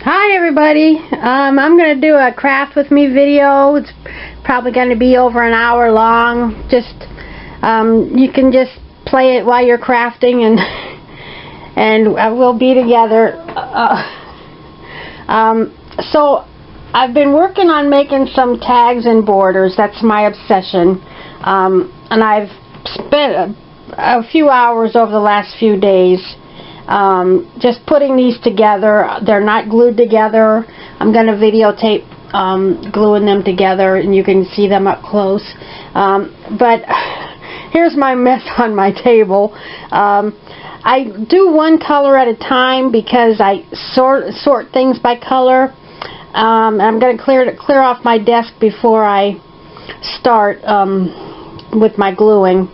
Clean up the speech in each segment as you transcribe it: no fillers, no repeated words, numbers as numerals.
Hi everybody. I'm going to do a craft with me video. It's probably going to be over an hour long. You can just play it while you're crafting and we'll be together. So I've been working on making some tags and borders. That's my obsession. And I've spent a few hours over the last few days just putting these together. They're not glued together. I'm going to videotape gluing them together and you can see them up close. But here's my mess on my table. I do one color at a time because I sort things by color. I'm going to clear off my desk before I start with my gluing.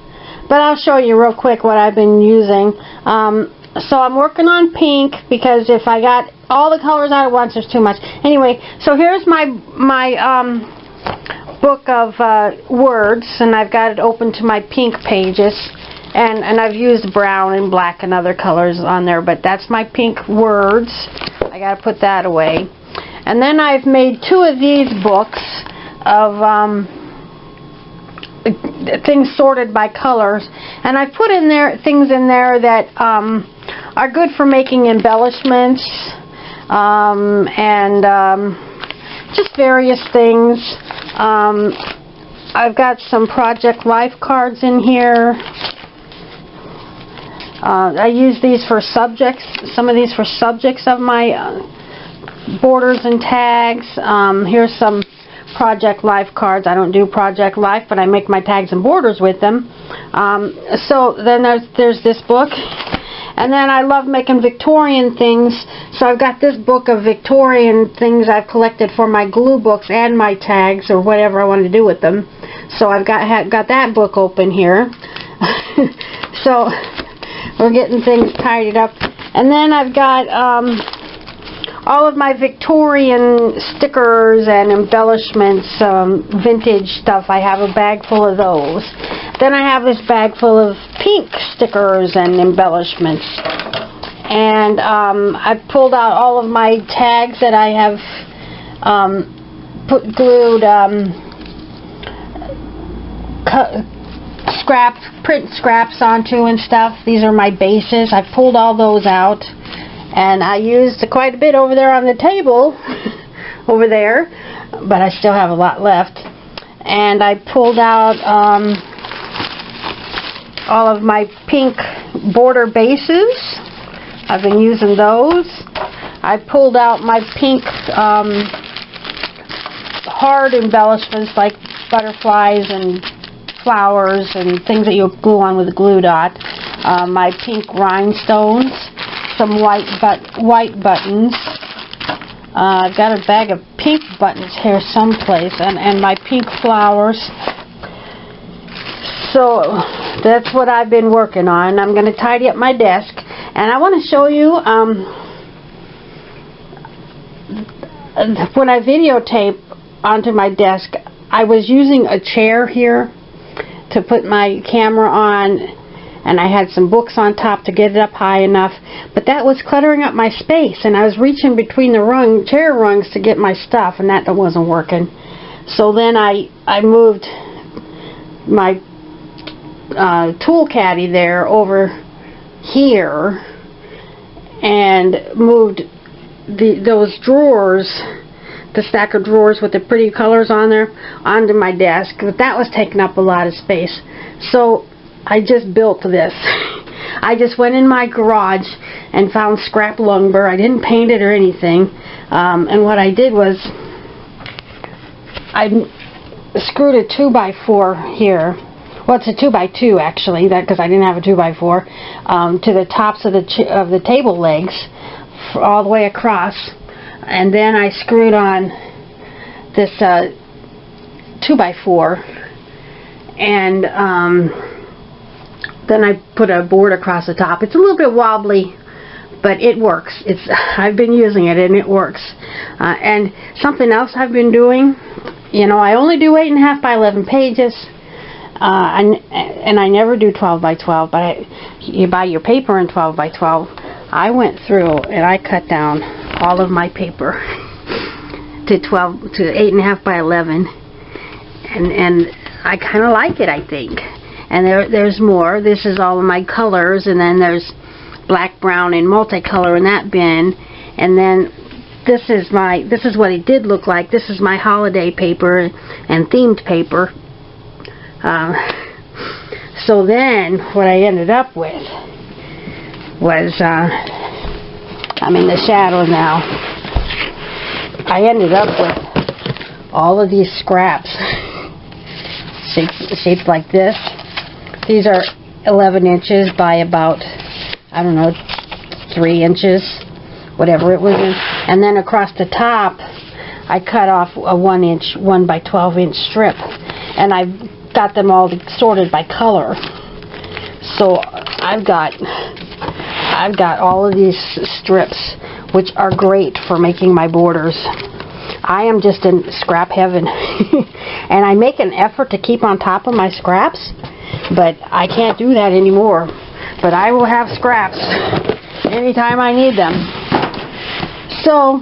But I'll show you real quick what I've been using. So I'm working on pink because if I got all the colors out at once, there's too much. Anyway, so here's my book of words, and I've got it open to my pink pages. And I've used brown and black and other colors on there, but that's my pink words. I got to put that away. And then I've made two of these books of things sorted by colors, and I put in there things in there that are good for making embellishments and just various things. I've got some Project Life cards in here. I use these for subjects, some of these for subjects of my borders and tags. Here's some Project Life cards. I don't do Project Life, but I make my tags and borders with them. So then there's this book. And then I love making Victorian things, so I've got this book of Victorian things I've collected for my glue books and my tags or whatever I want to do with them. So I've got that book open here. So we're getting things tidied up. And then I've got all of my Victorian stickers and embellishments, vintage stuff. I have a bag full of those. Then I have this bag full of pink stickers and embellishments. And I pulled out all of my tags that I have glued print scraps onto and stuff. These are my bases. I pulled all those out. And I used quite a bit over there on the table, over there, but I still have a lot left. And I pulled out all of my pink border bases. I've been using those. I pulled out my pink hard embellishments like butterflies and flowers and things that you glue on with a glue dot. My pink rhinestones. Some white buttons. I've got a bag of pink buttons here someplace, and my pink flowers. So that's what I've been working on. I'm going to tidy up my desk, and I want to show you when I videotape onto my desk. I was using a chair here to put my camera on. And I had some books on top to get it up high enough. But that was cluttering up my space. And I was reaching between the chair rungs to get my stuff. And that wasn't working. So then I moved my tool caddy there over here. And moved those drawers, the stack of drawers with the pretty colors on there, onto my desk. But that was taking up a lot of space. So I just built this. I just went in my garage and found scrap lumber. I didn't paint it or anything. And what I did was I screwed a 2x4 here. Well, it's a 2x2 actually, because I didn't have a 2x4 to the tops of the table legs all the way across. And then I screwed on this 2x4 and then I put a board across the top. It's a little bit wobbly, but it works. I've been using it and it works. And something else I've been doing, you know, I only do 8.5 by 11 pages, and I never do 12 by 12. But you buy your paper in 12 by 12. I went through and I cut down all of my paper to 8.5 by 11, and I kind of like it, I think. And there's more. This is all of my colors, and then there's black, brown, and multicolor in that bin. And then this is what it did look like. This is my holiday paper and themed paper. So then what I ended up with was, I'm in the shadow now. I ended up with all of these scraps shaped like this. These are 11 inches by about, I don't know, 3 inches, whatever it was in. And then across the top, I cut off a 1 by 12 inch strip. And I've got them all sorted by color. So I've got all of these strips, which are great for making my borders. I am just in scrap heaven. And I make an effort to keep on top of my scraps, but I can't do that anymore. But I will have scraps anytime I need them. So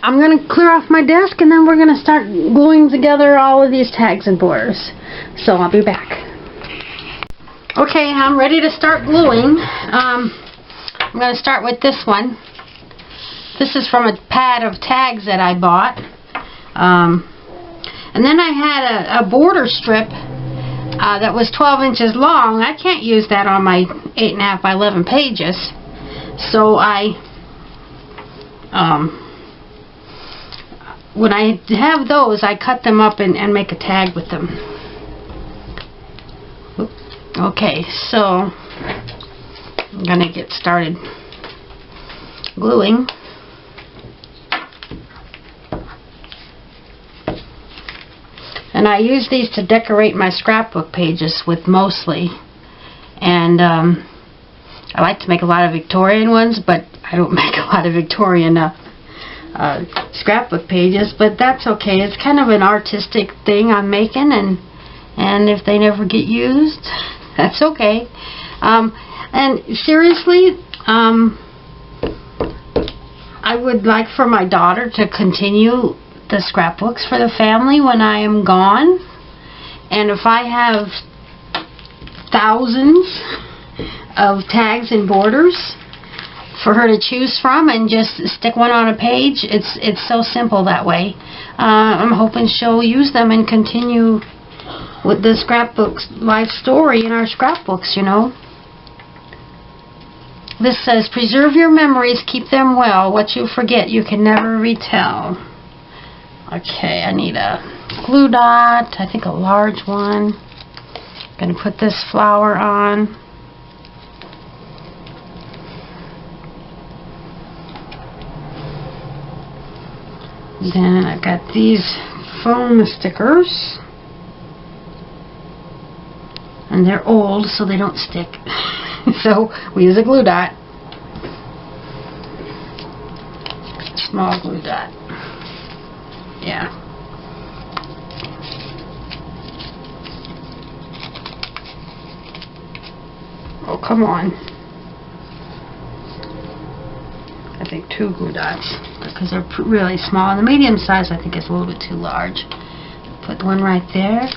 I'm going to clear off my desk, and then we're going to start gluing together all of these tags and borders. So I'll be back. Okay, I'm ready to start gluing. I'm going to start with this one. This is from a pad of tags that I bought. And then I had a border strip that was 12 inches long. I can't use that on my 8.5 by 11 pages. So when I have those, I cut them up and make a tag with them. Okay, so I'm going to get started gluing. And I use these to decorate my scrapbook pages with mostly. And I like to make a lot of Victorian ones, but I don't make a lot of Victorian scrapbook pages, but that's okay. It's kind of an artistic thing I'm making, and if they never get used, that's okay. And seriously, I would like for my daughter to continue the scrapbooks for the family when I am gone. And if I have thousands of tags and borders for her to choose from and just stick one on a page, it's so simple that way. I'm hoping she'll use them and continue with the scrapbooks life story in our scrapbooks, you know. This says, preserve your memories, keep them well. What you forget, you can never retell. Okay, I need a glue dot, I think a large one. I'm going to put this flower on. Then I've got these foam stickers. And they're old, so they don't stick. So we use a glue dot. Small glue dot. Yeah. Oh, come on. I think 2 glue dots, because they're really small. And the medium size, I think, is a little bit too large. Put one right there.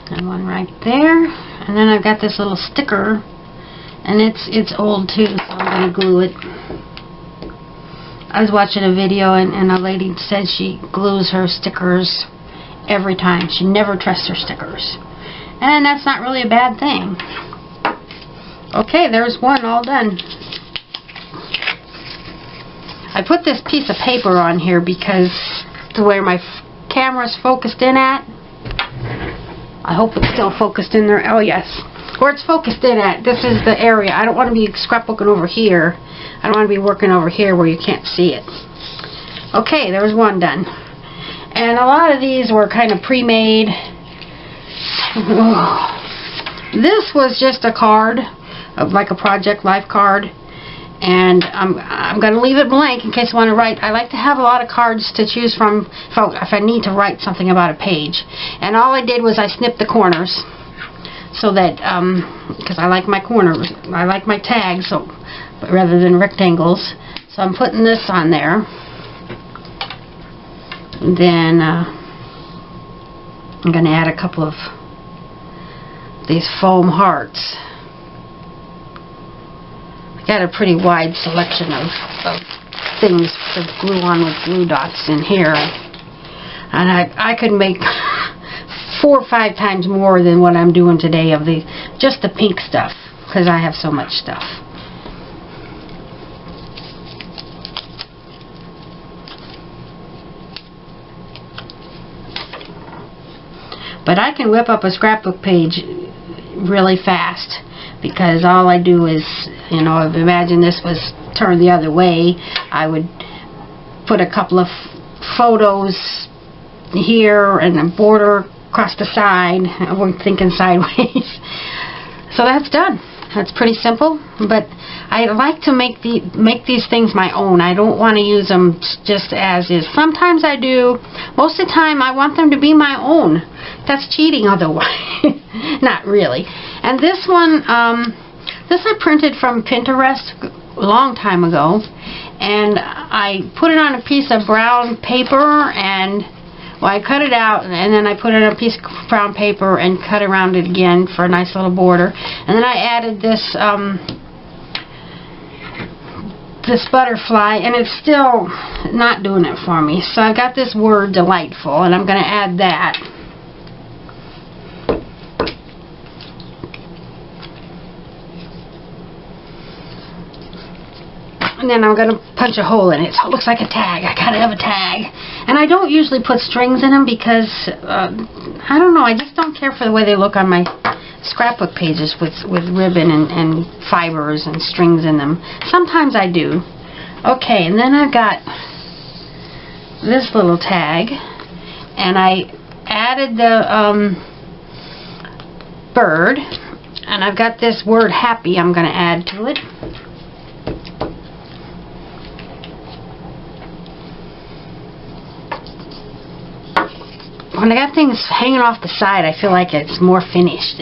And one right there. And then I've got this little sticker, and it's old too, so I'm going to glue it. I was watching a video, and a lady said she glues her stickers every time. She never trusts her stickers. And that's not really a bad thing. Okay, there's one all done. I put this piece of paper on here because to where my camera's focused in at. I hope it's still focused in there. Oh, yes. Where it's focused in at. This is the area. I don't want to be scrapbooking over here. I don't want to be working over here where you can't see it. Okay, there was one done. And a lot of these were kind of pre-made. This was just a card, like a Project Life card. And I'm going to leave it blank in case I want to write. I like to have a lot of cards to choose from if I need to write something about a page. And all I did was I snipped the corners so that, because I like my corners, I like my tags, so rather than rectangles. So I'm putting this on there. And then I'm going to add a couple of these foam hearts. Got a pretty wide selection of things to glue on with glue dots in here, and I could make 4 or 5 times more than what I'm doing today of just the pink stuff, because I have so much stuff. But I can whip up a scrapbook page really fast, because all I do is, you know, imagine this was turned the other way, I would put a couple of photos here and a border across the side. We're thinking sideways. So that's done. That's pretty simple, but I like to make these things my own. I don't want to use them just as is. Sometimes I do. Most of the time I want them to be my own. That's cheating otherwise. Not really. And this one, this I printed from Pinterest a long time ago, and I put it on a piece of brown paper, and well, I cut it out, and then I put it on a piece of brown paper and cut around it again for a nice little border. And then I added this this butterfly, and it's still not doing it for me. So I got this word delightful, and I'm going to add that. And then I'm going to punch a hole in it so it looks like a tag. I gotta have a tag. And I don't usually put strings in them because, I don't know, I just don't care for the way they look on my scrapbook pages with ribbon and fibers and strings in them. Sometimes I do. Okay, and then I've got this little tag, and I added the bird, and I've got this word happy I'm going to add to it. When I got things hanging off the side, I feel like it's more finished.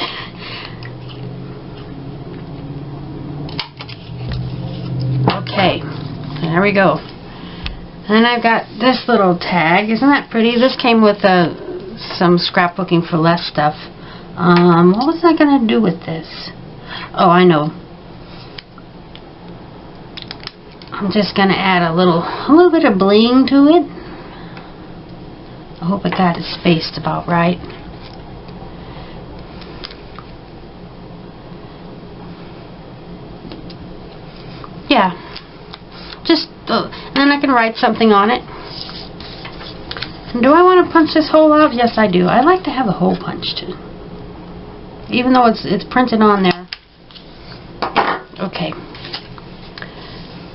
Okay, there we go. And I've got this little tag. Isn't that pretty? This came with some scrapbooking for less stuff. What was I going to do with this? Oh, I know. I'm just going to add a little bit of bling to it. I hope I got it spaced about right. Yeah. Just, and then I can write something on it. And do I want to punch this hole out? Yes, I do. I like to have a hole punched too. Even though it's printed on there. Okay.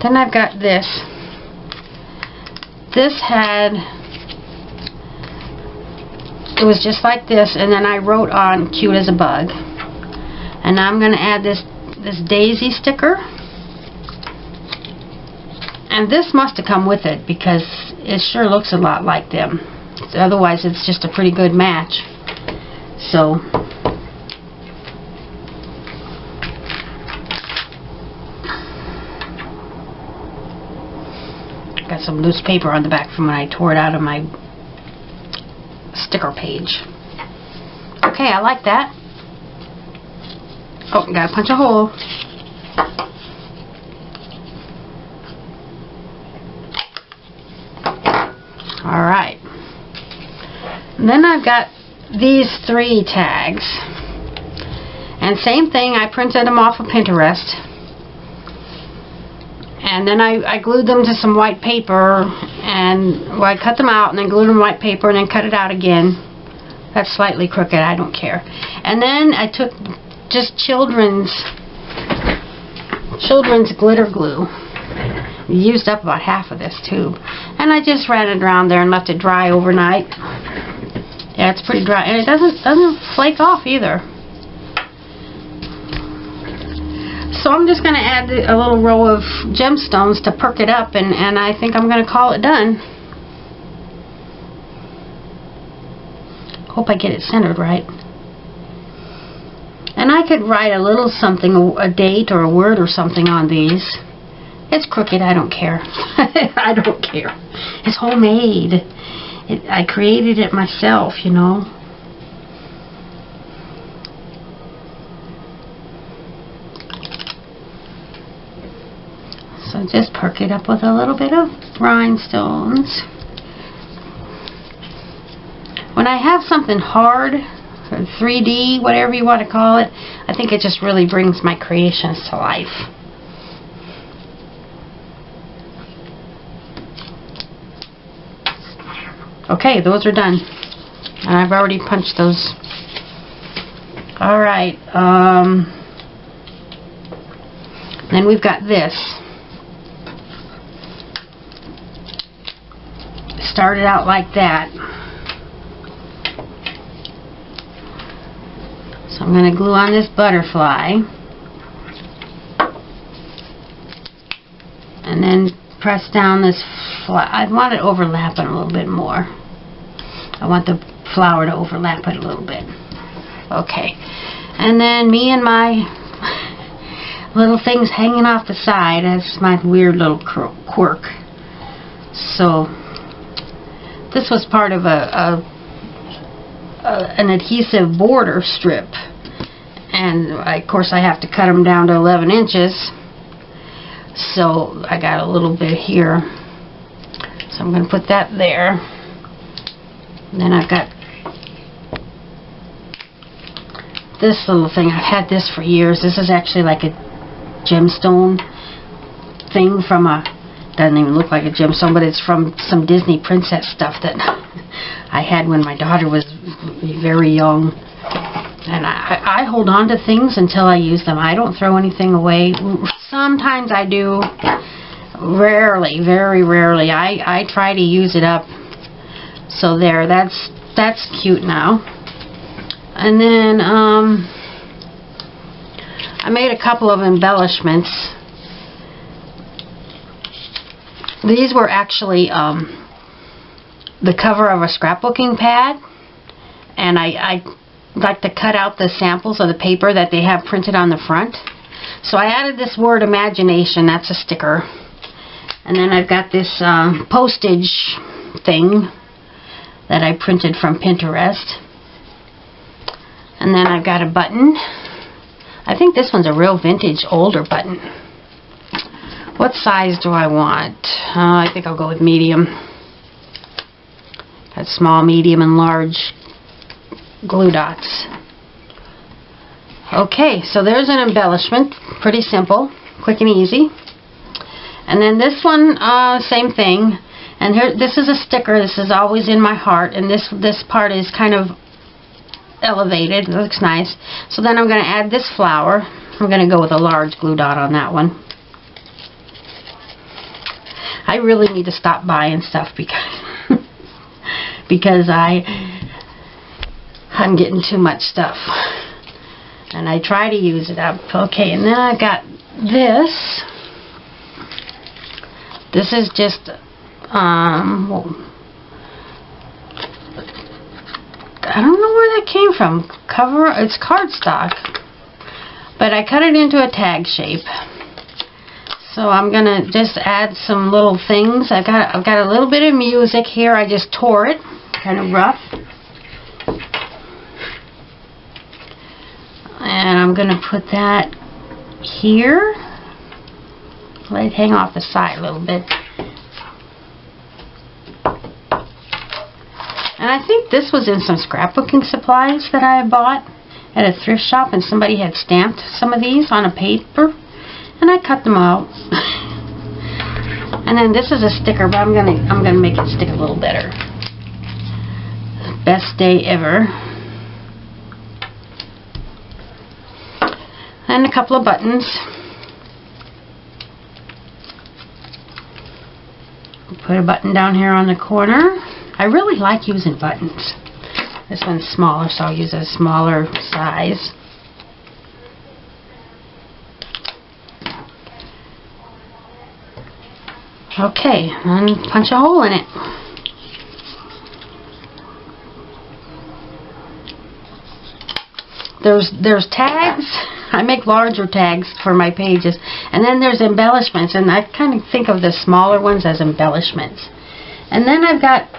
Then I've got this. This had... It was just like this, and then I wrote on cute as a bug. And now I'm going to add this daisy sticker. And this must have come with it because it sure looks a lot like them. Otherwise it's just a pretty good match. So got some loose paper on the back from when I tore it out of my sticker page. Okay, I like that. Oh, gotta punch a hole. Alright. Then I've got these 3 tags. And same thing, I printed them off of Pinterest. And then I glued them to some white paper, and well, I cut them out and then glued them to white paper and then cut it out again. That's slightly crooked, I don't care. And then I took just children's glitter glue. Used up about half of this tube. And I just ran it around there and left it dry overnight. Yeah, it's pretty dry. And it doesn't flake off either. So So I'm just going to add a little row of gemstones to perk it up, and I think I'm going to call it done. Hope I get it centered right. And I could write a little something, a date or a word or something on these. It's crooked, I don't care. I don't care. It's homemade. I created it myself, you know. So just perk it up with a little bit of rhinestones. When I have something hard, or 3D, whatever you want to call it, I think it just really brings my creations to life. Okay, those are done. And I've already punched those. Alright, then we've got this. Started out like that. So I'm going to glue on this butterfly. And then press down this flower. I want it overlapping a little bit more. I want the flower to overlap it a little bit. Okay. And then me and my little things hanging off the side. That's my weird little quirk. So this was part of an adhesive border strip. And of course I have to cut them down to 11 inches. So I got a little bit here. So I'm going to put that there. And then I've got this little thing. I've had this for years. This is actually like a gemstone thing from a, doesn't even look like a gemstone, but it's from some Disney princess stuff that I had when my daughter was very young. And I hold on to things until I use them. I don't throw anything away. Sometimes I do. Rarely, very rarely. I try to use it up. So there, that's cute now. And then I made a couple of embellishments. These were actually the cover of a scrapbooking pad, and I like to cut out the samples of the paper that they have printed on the front. So I added this word imagination. That's a sticker. And then I've got this postage thing that I printed from Pinterest. And then I've got a button. I think this one's a real vintage, older button. What size do I want? I think I'll go with medium. Got small, medium, and large glue dots. Okay, so there's an embellishment. Pretty simple, quick and easy. And then this one, same thing. And here, this is a sticker. This is always in my heart. And this part is kind of elevated. It looks nice. So then I'm going to add this flower. I'm going to go with a large glue dot on that one. I really need to stop buying stuff because I'm getting too much stuff. And I try to use it up. Okay, and then I've got this. This is just, I don't know where that came from. It's cardstock. But I cut it into a tag shape. So I'm gonna just add some little things. I've got a little bit of music here. I just tore it, kind of rough. And I'm gonna put that here. Let it hang off the side a little bit. And I think this was in some scrapbooking supplies that I bought at a thrift shop, and somebody had stamped some of these on a paper, and I cut them out. And then this is a sticker, but I'm gonna make it stick a little better. Best day ever. And a couple of buttons. Put a button down here on the corner. I really like using buttons. This one's smaller, so I'll use a smaller size. Okay, and punch a hole in it. There's tags. I make larger tags for my pages, and then there's embellishments, and I kind of think of the smaller ones as embellishments. And then I've got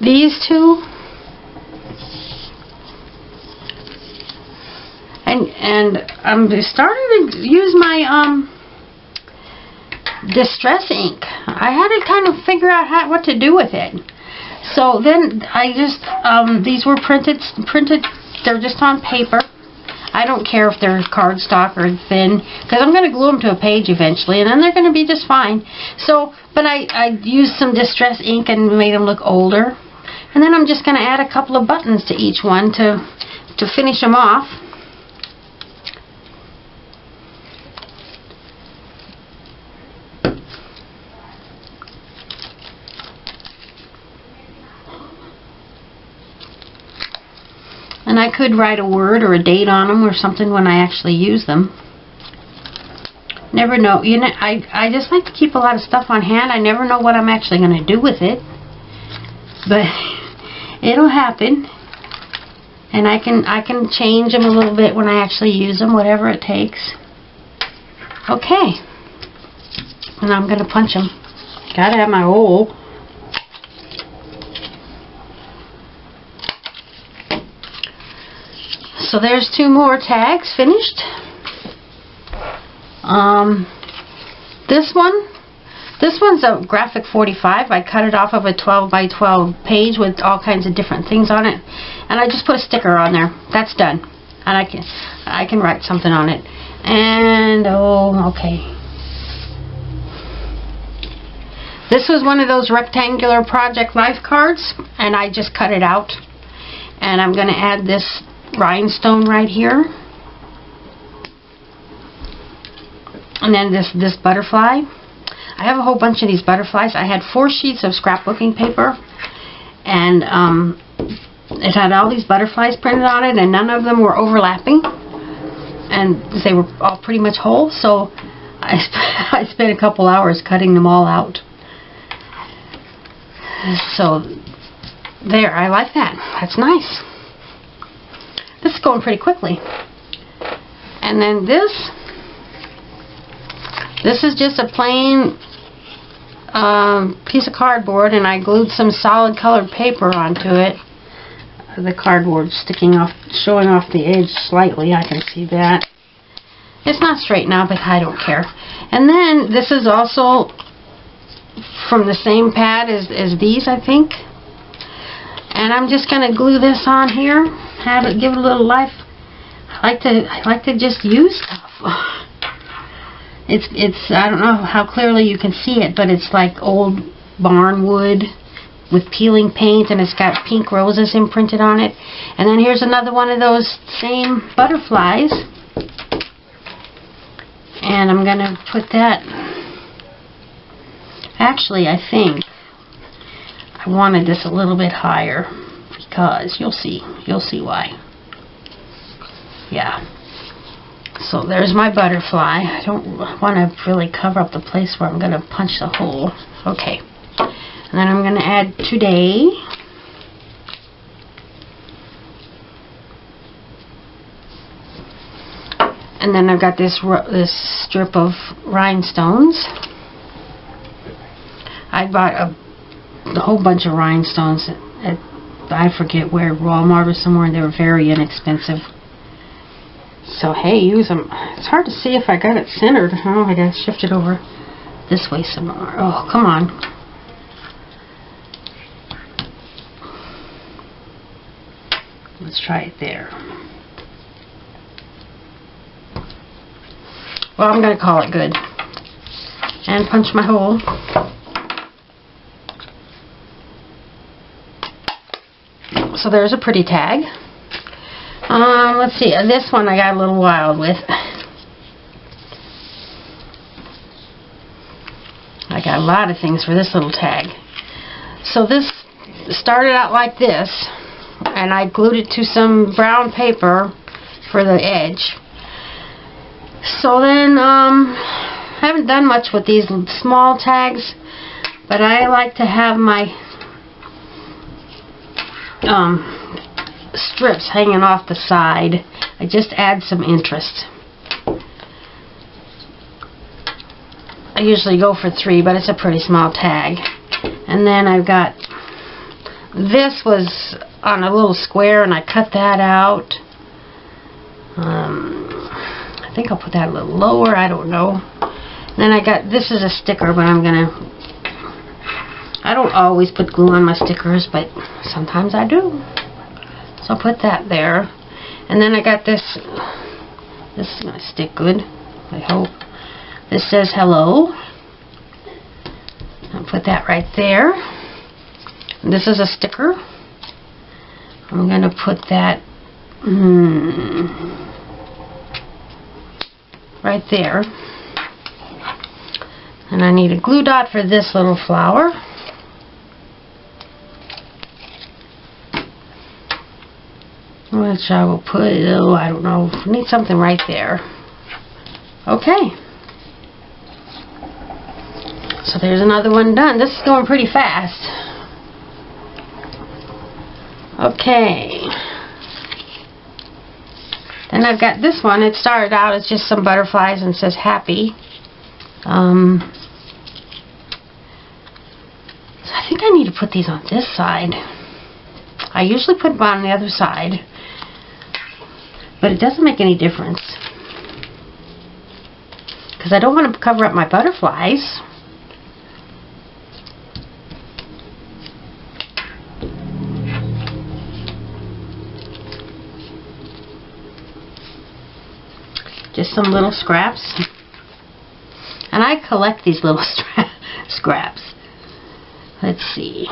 these two, and I'm starting to use my distress ink. I had to kind of figure out what to do with it. So then I just, these were printed, they're just on paper. I don't care if they're cardstock or thin, because I'm going to glue them to a page eventually, and then they're going to be just fine. So, but I used some distress ink and made them look older. And then I'm just going to add a couple of buttons to each one to finish them off. And I could write a word or a date on them or something when I actually use them. Never know. You know, I just like to keep a lot of stuff on hand. I never know what I'm actually going to do with it. But it'll happen. And I can change them a little bit when I actually use them, whatever it takes. Okay. And I'm going to punch them. Gotta have my hole. So there's two more tags finished. This one's a graphic 45. I cut it off of a 12 by 12 page with all kinds of different things on it, and I just put a sticker on there. That's done, and I can write something on it. And oh, okay. This was one of those rectangular Project Life cards, and I just cut it out, and I'm going to add this rhinestone right here, and then this butterfly. I have a whole bunch of these butterflies. I had 4 sheets of scrapbooking paper, and it had all these butterflies printed on it, and none of them were overlapping, and they were all pretty much whole. So I spent a couple hours cutting them all out. So there, I like that. That's nice. This is going pretty quickly. And then this is just a plain piece of cardboard, and I glued some solid colored paper onto it. The cardboard sticking off, showing off the edge slightly. I can see that. It's not straight now, but I don't care. And then this is also from the same pad as these, I think. And I'm just going to glue this on here. Have it, give it a little life. I like to just use stuff. It's I don't know how clearly you can see it, but it's like old barn wood with peeling paint, and it's got pink roses imprinted on it. And then here's another one of those same butterflies, and I'm gonna put that. Actually, I think I wanted this a little bit higher, because you'll see why. Yeah. So there's my butterfly. I don't want to really cover up the place where I'm going to punch the hole. Okay. And then I'm going to add today. And then I've got this strip of rhinestones. I bought a whole bunch of rhinestones at I forget where, Walmart or somewhere, and they were very inexpensive. So hey, use them. It's hard to see if I got it centered. Oh, I gotta shift it over this way some more. Oh, come on. Let's try it there. Well, I'm gonna call it good. And punch my hole. So there's a pretty tag. Let's see, this one I got a little wild with. I got a lot of things for this little tag. So this started out like this, and I glued it to some brown paper for the edge. So then, haven't done much with these small tags, but I like to have my strips hanging off the side. I just add some interest. I usually go for 3, but it's a pretty small tag. And then I've got, this was on a little square and I cut that out. I think I'll put that a little lower, I don't know. Then I got, this is a sticker, but I don't always put glue on my stickers, but sometimes I do. So I'll put that there. And then I got this, this is going to stick good, I hope. This says hello. I'll put that right there. And this is a sticker. I'm going to put that right there. And I need a glue dot for this little flower. Which I will put, oh, I don't know, need something right there. Okay. So there's another one done. This is going pretty fast. Okay. Then I've got this one. It started out as just some butterflies and says happy. I think I need to put these on this side. I usually put them on the other side, but it doesn't make any difference because I don't want to cover up my butterflies. Just some little scraps. And I collect these little scraps. Let's see.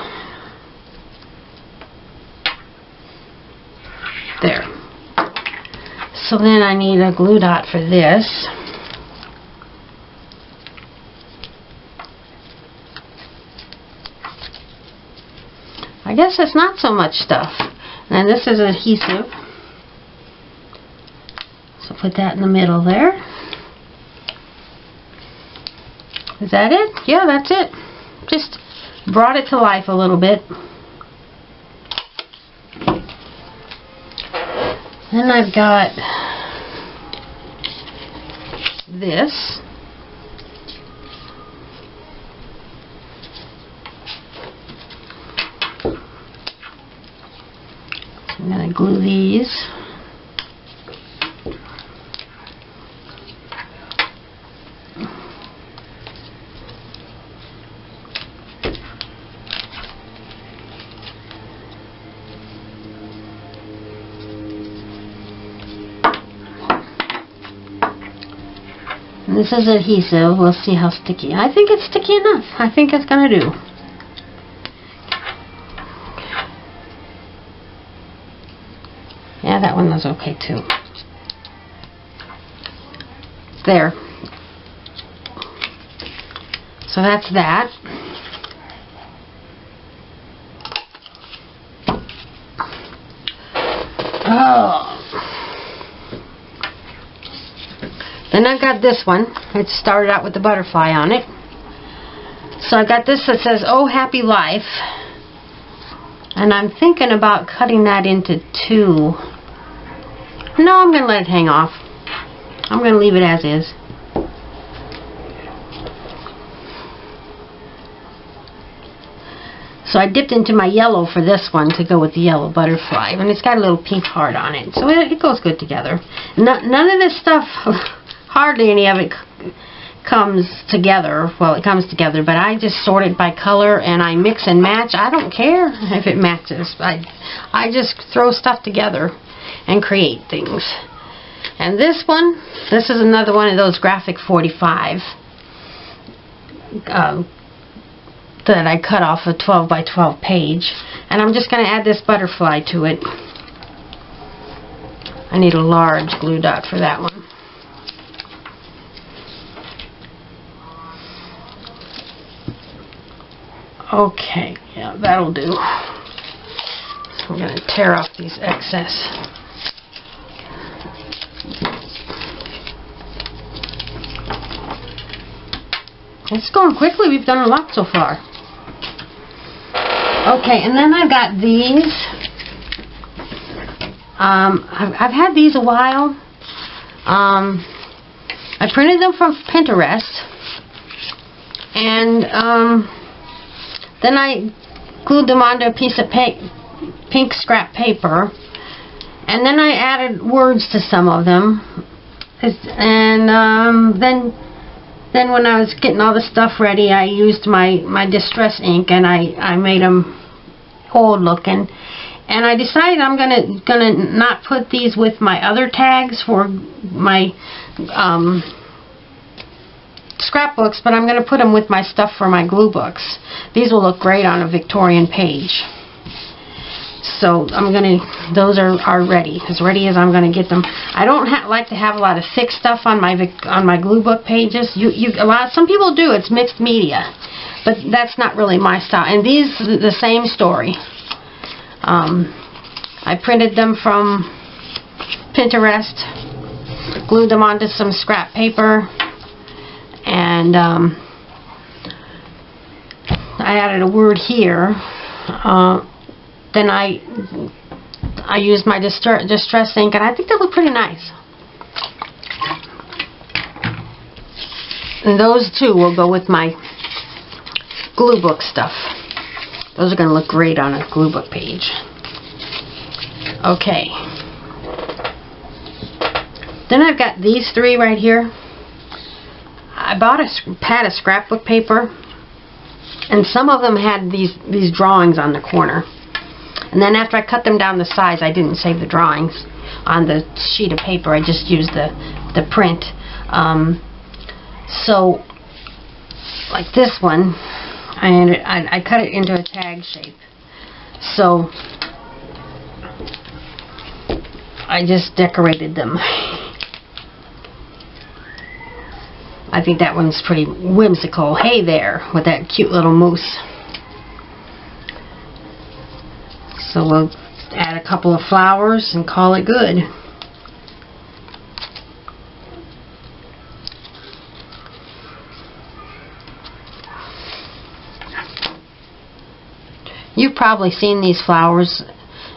There. So then I need a glue dot for this. I guess it's not so much stuff. And this is adhesive. So put that in the middle there. Is that it? Yeah, that's it. Just brought it to life a little bit. Then I've got this. I'm going to glue these. This is adhesive. We'll see how sticky. I think it's sticky enough. I think it's going to do. Yeah, that one was okay too. There. So that's that. Oh. Then I've got this one. It started out with the butterfly on it. So I got this that says, "Oh, happy life." And I'm thinking about cutting that into 2. No, I'm going to let it hang off. I'm going to leave it as is. So I dipped into my yellow for this one to go with the yellow butterfly. And it's got a little pink heart on it. So it goes good together. None of this stuff... Hardly any of it comes together. Well, it comes together, but I just sort it by color and I mix and match. I don't care if it matches. I just throw stuff together and create things. And this one, this is another one of those graphic 45 that I cut off a 12 by 12 page. And I'm just going to add this butterfly to it. I need a large glue dot for that one. Okay, yeah, that'll do. So I'm going to tear off these excess. It's going quickly. We've done a lot so far. Okay, and then I've got these. I've had these a while. I printed them from Pinterest. And then I glued them onto a piece of pink scrap paper. And then I added words to some of them. And then when I was getting all the stuff ready, I used my Distress ink, and I made them old looking. And I decided I'm gonna not put these with my other tags for my scrapbooks, but I'm gonna put them with my stuff for my glue books. These will look great on a Victorian page. So those are ready, as ready as I'm gonna get them. I don't like to have a lot of thick stuff on my glue book pages. Some people do. It's mixed media, but that's not really my style. And these, the same story. I printed them from Pinterest, glued them onto some scrap paper, and I added a word here. Then I used my Distress ink, and I think they look pretty nice. And those two will go with my glue book stuff. Those are going to look great on a glue book page. Okay. Then I've got these three right here. I bought a pad of scrapbook paper, and some of them had these drawings on the corner. And then after I cut them down to size, I didn't save the drawings on the sheet of paper. I just used the print. So, like this one, I cut it into a tag shape. So, I just decorated them. I think that one's pretty whimsical. Hey there, with that cute little moose. So we'll add a couple of flowers and call it good. You've probably seen these flowers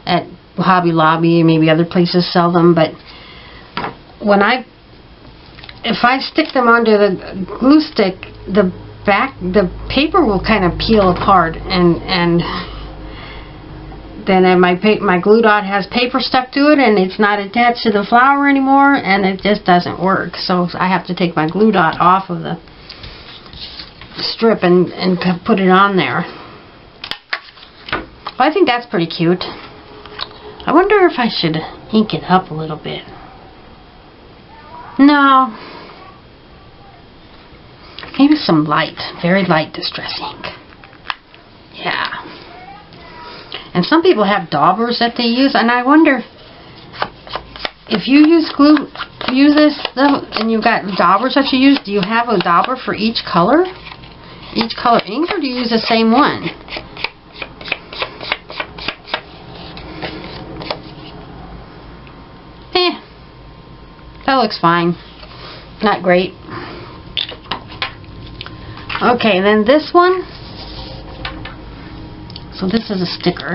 at Hobby Lobby, maybe other places sell them, but if I stick them onto the glue stick, the paper will kind of peel apart, and then my glue dot has paper stuck to it, and it's not attached to the flower anymore, and it just doesn't work. So I have to take my glue dot off of the strip and put it on there. Well, I think that's pretty cute. I wonder if I should ink it up a little bit. No. Maybe some light, very light Distress ink. Yeah. And some people have daubers that they use, and I wonder if you use this stuff and you've got daubers that you use, do you have a dauber for each color ink, or do you use the same one? That looks fine. Not great. Okay, then this one. So this is a sticker.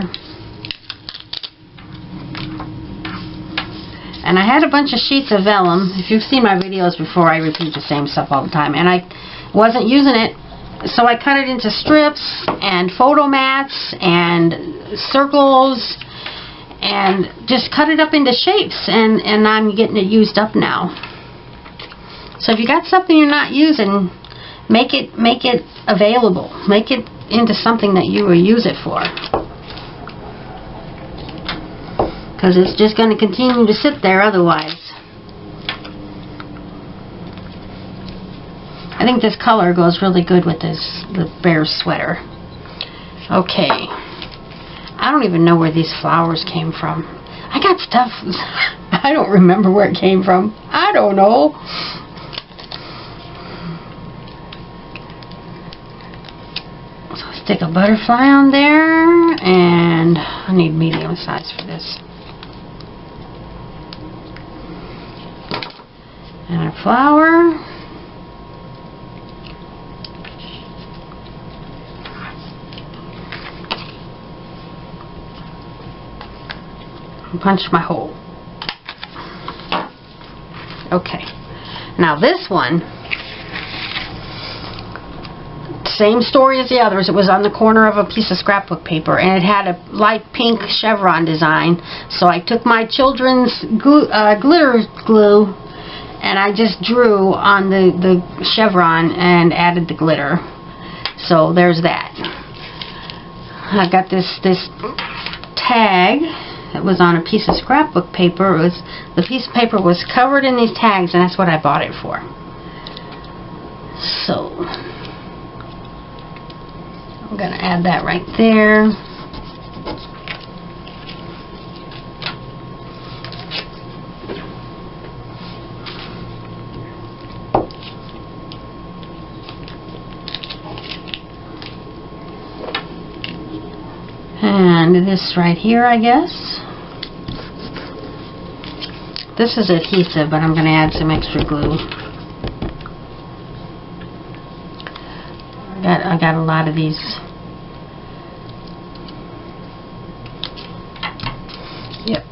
And I had a bunch of sheets of vellum. If you've seen my videos before, I repeat the same stuff all the time. And I wasn't using it, so I cut it into strips and photo mats and circles, and just cut it up into shapes, and I'm getting it used up now. So if you got something you're not using, make it available. Make it into something that you will use it for. Because it's just going to continue to sit there otherwise. I think this color goes really good with the bear sweater. Okay. I don't even know where these flowers came from. I got stuff. I don't remember where it came from. I don't know. So stick a butterfly on there, and I need medium size for this. And a flower. punch my hole. Okay. Now this one, same story as the others. It was on the corner of a piece of scrapbook paper, and it had a light pink chevron design. So I took my children's glitter glue, and I just drew on the chevron and added the glitter. So there's that. I got this tag that was on a piece of scrapbook paper. The piece of paper was covered in these tags, and that's what I bought it for. So I'm going to add that right there. And this right here, I guess. This is adhesive, but I'm going to add some extra glue. I got a lot of these. Yep.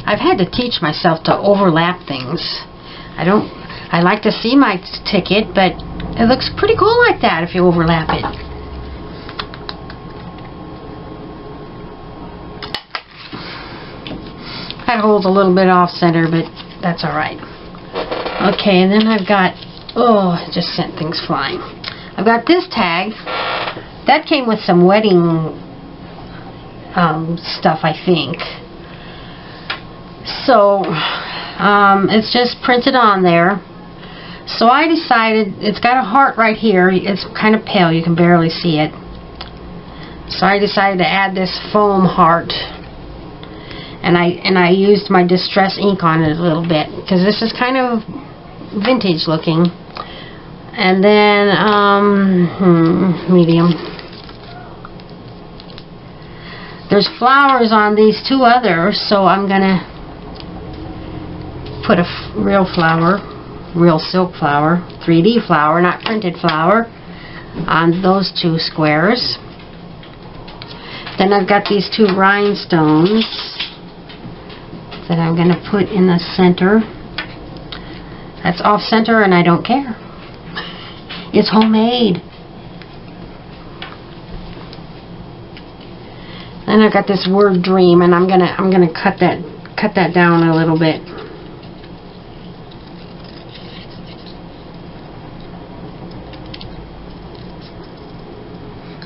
I've had to teach myself to overlap things. I like to see my ticket, but it looks pretty cool like that if you overlap it. That hole's a little bit off center, but that's alright. Okay, and then I've got, oh, it just sent things flying. I've got this tag. That came with some wedding stuff, I think. So, it's just printed on there. So I decided, it's got a heart right here. It's kind of pale, you can barely see it. So I decided to add this foam heart. And I used my distress ink on it a little bit, because this is kind of vintage looking. And then medium. There's flowers on these two others, so I'm gonna put a real flower, real silk flower, 3D flower, not printed flower, on those two squares. Then I've got these two rhinestones that I'm going to put in the center. That's off center, and I don't care. It's homemade. Then I've got this word dream, and I'm gonna cut that down a little bit.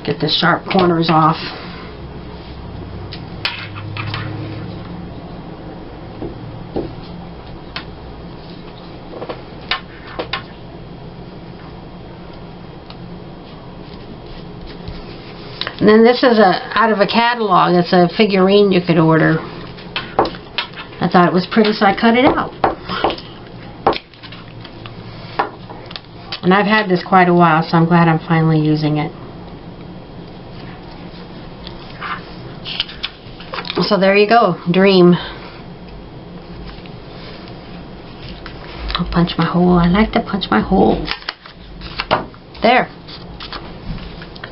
Get the sharp corners off. And then this is out of a catalog. It's a figurine you could order. I thought it was pretty, so I cut it out. And I've had this quite a while, so I'm glad I'm finally using it. So there you go, dream. I'll punch my hole. I like to punch my holes. There.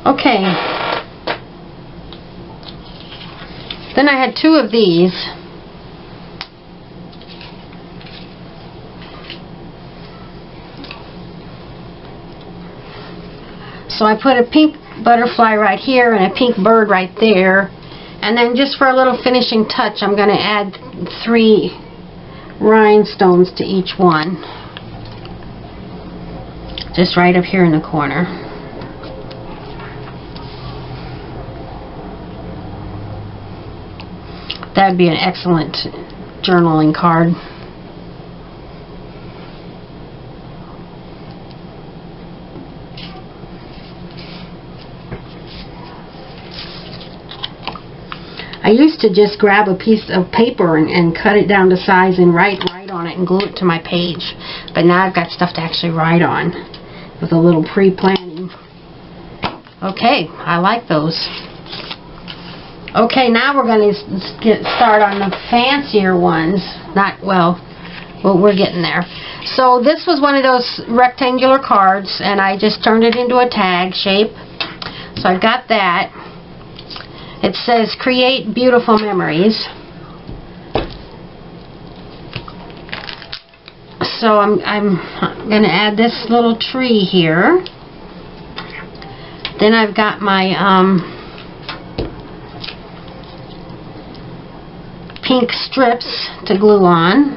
Okay. Then I had two of these. So I put a pink butterfly right here and a pink bird right there. And then just for a little finishing touch, I'm going to add 3 rhinestones to each one. Just right up here in the corner. That would be an excellent journaling card. I used to just grab a piece of paper and cut it down to size and write on it and glue it to my page. But now I've got stuff to actually write on with a little pre-planning. Okay, I like those. Okay, now we're going to get start on the fancier ones. Well, we're getting there. So this was one of those rectangular cards, and I just turned it into a tag shape. So I've got that. It says create beautiful memories. So I'm going to add this little tree here. Then I've got my pink strips to glue on.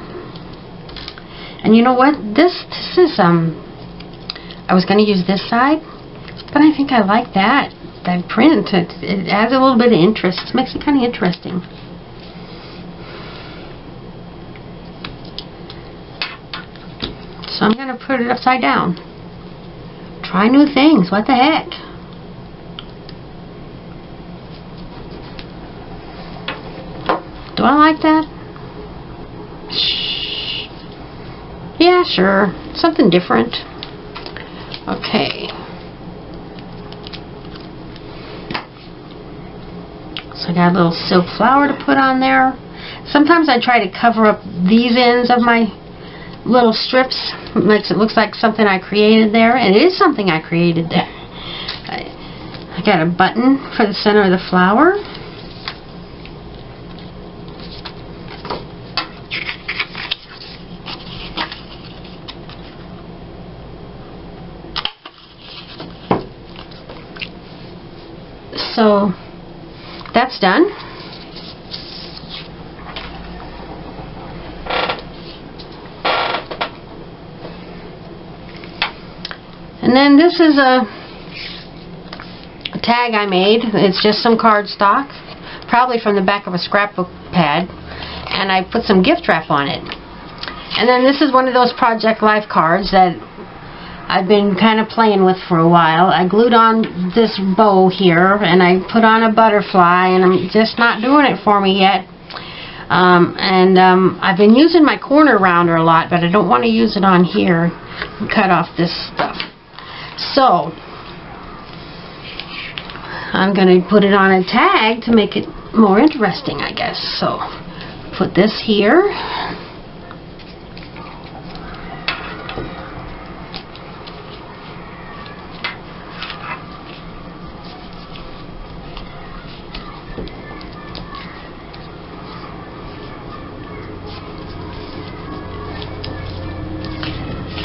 And you know what? This is I was going to use this side, but I think I like that print. It adds a little bit of interest. It makes it kind of interesting. So I'm going to put it upside down. Try new things. What the heck? Do I like that? Shh. Yeah, sure. Something different. Okay. So I got a little silk flower to put on there. Sometimes I try to cover up these ends of my little strips. It makes it look like something I created there, and it is something I created there. I got a button for the center of the flower. So that's done. And then this is a tag I made. It's just some cardstock, probably from the back of a scrapbook pad, and I put some gift wrap on it. And then this is one of those Project Life cards that I've been kind of playing with for a while. I glued on this bow here, and I put on a butterfly, and I'm just not doing it for me yet. I've been using my corner rounder a lot, but I don't want to use it on here and cut off this stuff. So I'm going to put it on a tag to make it more interesting, I guess. So put this here.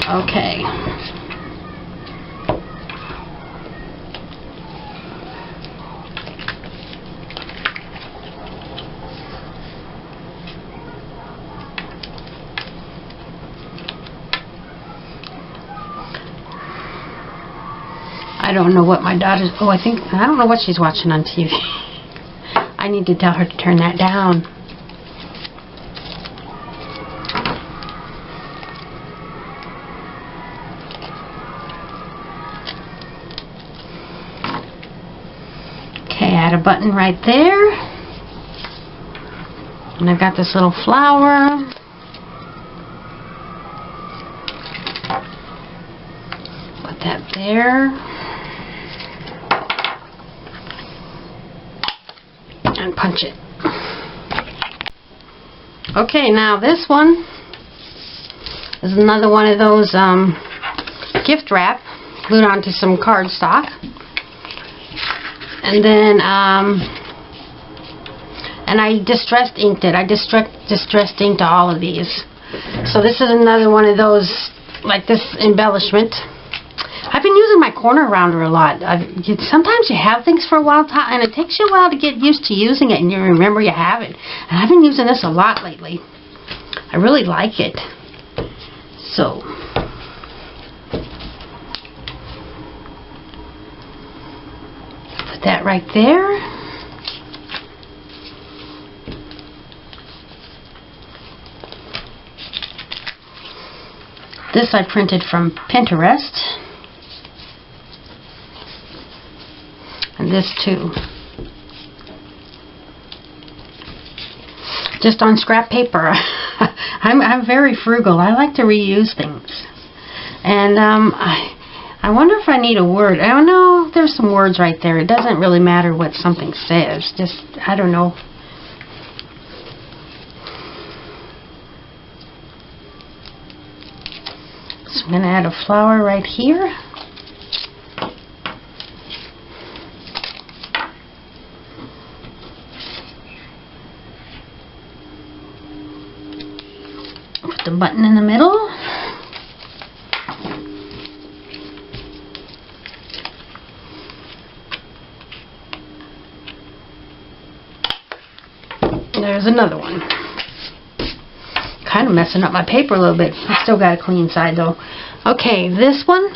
Okay. I don't know what my daughter's... Oh, I don't know what she's watching on TV. I need to tell her to turn that down. Okay, add a button right there. And I've got this little flower. Put that there. And punch it. Okay, now this one is another one of those gift wrap glued onto some cardstock. And then and I distressed inked it. I distressed inked all of these. So this is another one of those, like this embellishment. I've been using my corner rounder a lot. Sometimes you have things for a while, and it takes you a while to get used to using it, and you remember you have it. And I've been using this a lot lately. I really like it. So put that right there. This I printed from Pinterest. And this too. Just on scrap paper. I'm very frugal. I like to reuse things. And I wonder if I need a word. I don't know. There's some words right there. It doesn't really matter what something says. Just, I don't know. So I'm going to add a flower right here. a button in the middle. There's another one. Kind of messing up my paper a little bit. I still got a clean side though. Okay, this one.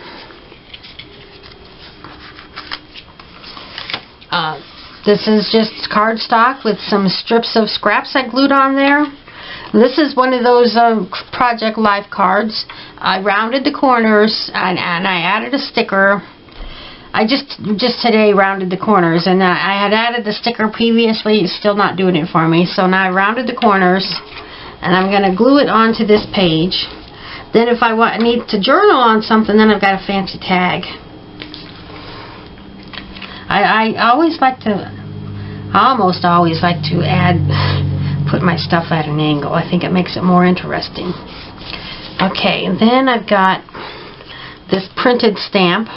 This is just cardstock with some strips of scraps I glued on there. This is one of those Project Life cards. I rounded the corners and I added a sticker. I just today rounded the corners, and I had added the sticker previously. It's still not doing it for me. So now I rounded the corners, and I'm going to glue it onto this page. Then if I need to journal on something, then I've got a fancy tag. I almost always like to put my stuff at an angle. I think it makes it more interesting. Okay, and then I've got this printed stamp.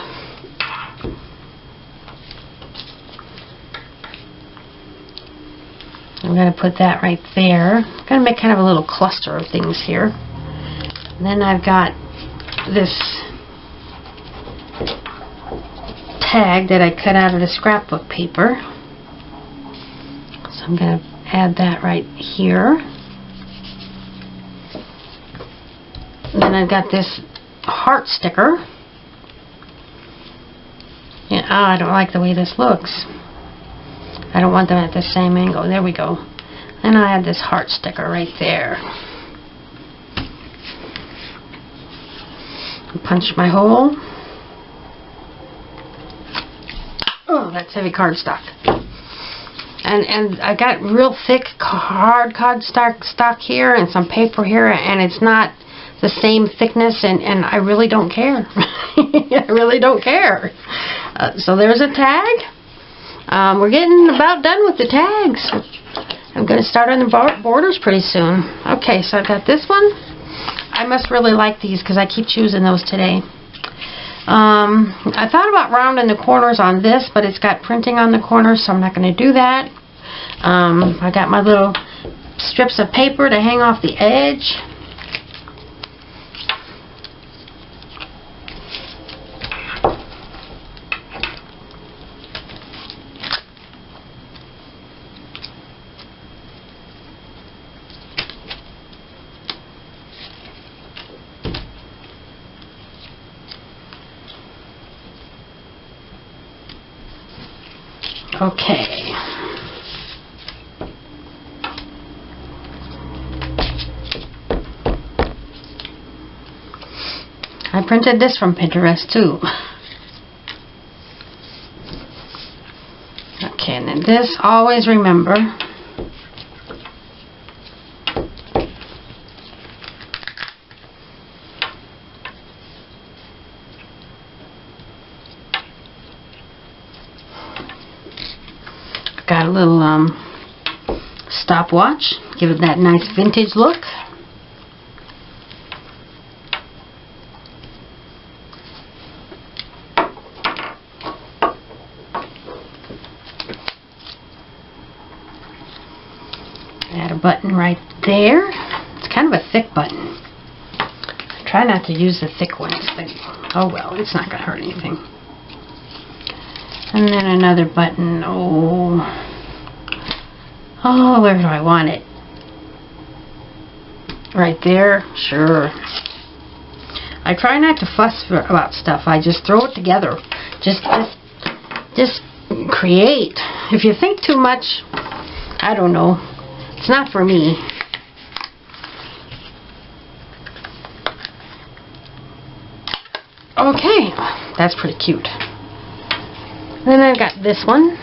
I'm going to put that right there. I'm going to make kind of a little cluster of things here. And then I've got this tag that I cut out of the scrapbook paper. So I'm going to add that right here. And then I've got this heart sticker. Yeah, oh, I don't like the way this looks. I don't want them at the same angle. There we go. And I add this heart sticker right there. Punch my hole. Oh, that's heavy cardstock. And I got real thick hard cardstock here and some paper here, and it's not the same thickness, and I really don't care. I really don't care. So there's a tag. We're getting about done with the tags. I'm going to start on the borders pretty soon. Okay, so I've got this one. I must really like these because I keep choosing those today. I thought about rounding the corners on this, but it's got printing on the corners, so I'm not going to do that. I got my little strips of paper to hang off the edge. Okay. I printed this from Pinterest too. Okay, and then this, always remember, got a little stopwatch, give it that nice vintage look. Add a button right there. It's kind of a thick button. I try not to use the thick ones, but oh well, it's not going to hurt anything. And then another button. Oh, where do I want it? Right there? Sure. I try not to fuss about stuff. I just throw it together. Just create. If you think too much, I don't know. It's not for me. Okay, that's pretty cute. Then I've got this one.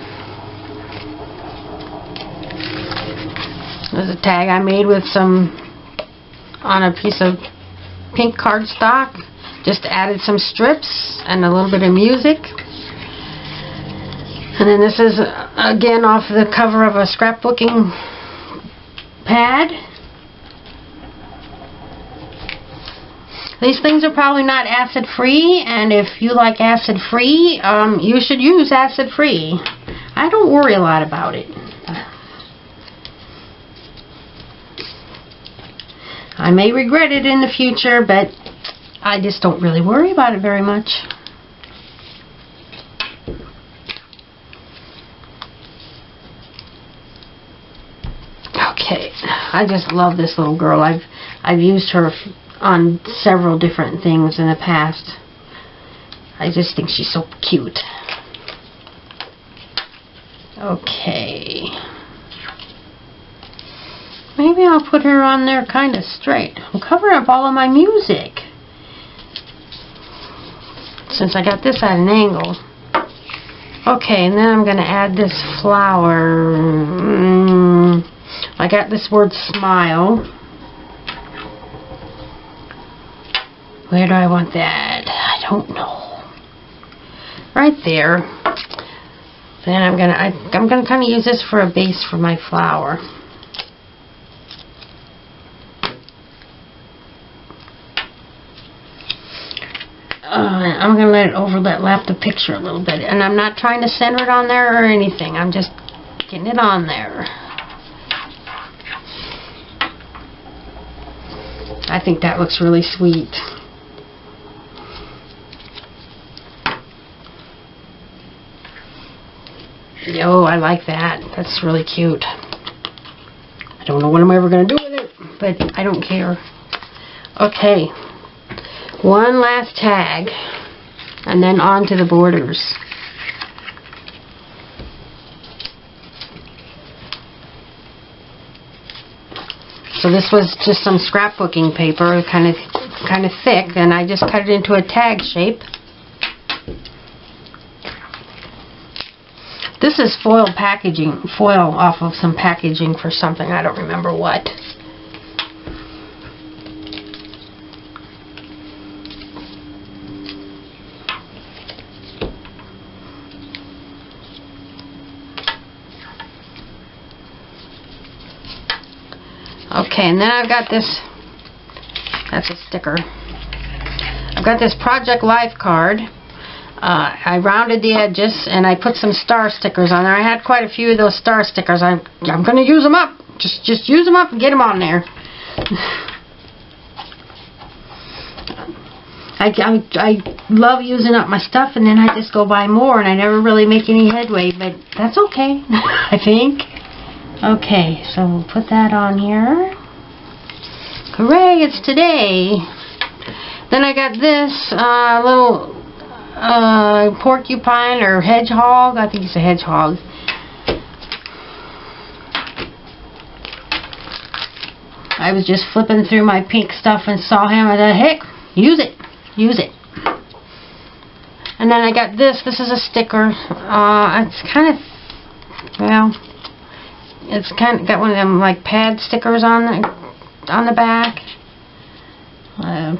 There's a tag I made with on a piece of pink cardstock. Just added some strips and a little bit of music. And then this is again off the cover of a scrapbooking pad. These things are probably not acid free, and if you like acid free, you should use acid free. I don't worry a lot about it. I may regret it in the future, but I just don't really worry about it very much. Okay, I just love this little girl. I've used her on several different things in the past. I just think she's so cute. Okay. Maybe I'll put her on there kind of straight. I'm covering up all of my music, since I got this at an angle. Okay, and then I'm going to add this flower. I got this word smile. Where do I want that? I don't know. Right there. Then I'm gonna kind of use this for a base for my flower. I'm going to let it overlap the picture a little bit. And I'm not trying to center it on there or anything. I'm just getting it on there. I think that looks really sweet. Oh, I like that. That's really cute. I don't know what I'm ever going to do with it, but I don't care. Okay. One last tag, and then on to the borders. So this was just some scrapbooking paper, kind of thick, and I just cut it into a tag shape. This is foil packaging, foil off of some packaging for something, I don't remember what. Okay, and then I've got this, that's a sticker. I've got this Project Life card. I rounded the edges and I put some star stickers on there. I had quite a few of those star stickers. I'm going to use them up. Just use them up and get them on there. I love using up my stuff, and then I just go buy more, and I never really make any headway, but that's okay, I think. Okay, so we'll put that on here. Hooray, it's today. Then I got this little porcupine or hedgehog. I think it's a hedgehog. I was just flipping through my pink stuff and saw him. I thought, heck, use it. Use it. And then I got this. This is a sticker. It's kind of, well, it's kind of got one of them like pad stickers on the back.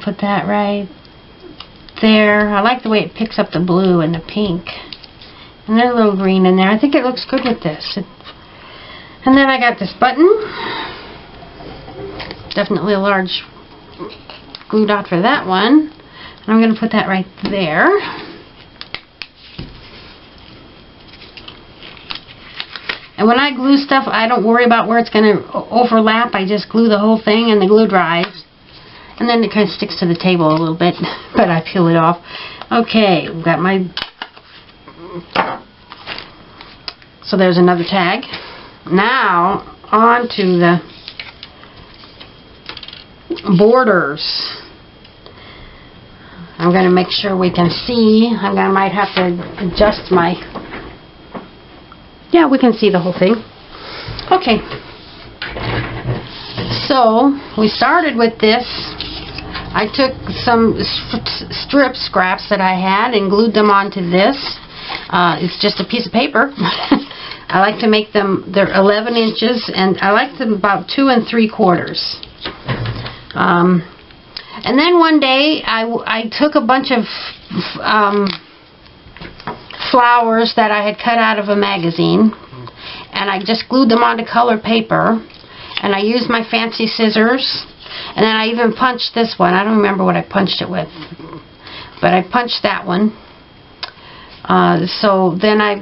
Put that right there. I like the way it picks up the blue and the pink. And there's a little green in there. I think it looks good with this. And then I got this button. Definitely a large glue dot for that one. And I'm going to put that right there. And when I glue stuff, I don't worry about where it's going to overlap. I just glue the whole thing and the glue dries. And then it kind of sticks to the table a little bit, but I peel it off. Okay, we've got my... So there's another tag. Now, on to the borders. I'm going to make sure we can see. I might have to adjust my... Yeah, we can see the whole thing. Okay. So, we started with this. I took some strip scraps that I had and glued them onto this. It's just a piece of paper. I like to make them, they're 11 inches, and I like them about 2 3/4. And then one day, I took a bunch of flowers that I had cut out of a magazine, and I just glued them onto colored paper, and I used my fancy scissors, and then I even punched this one. I don't remember what I punched it with, but I punched that one. So then I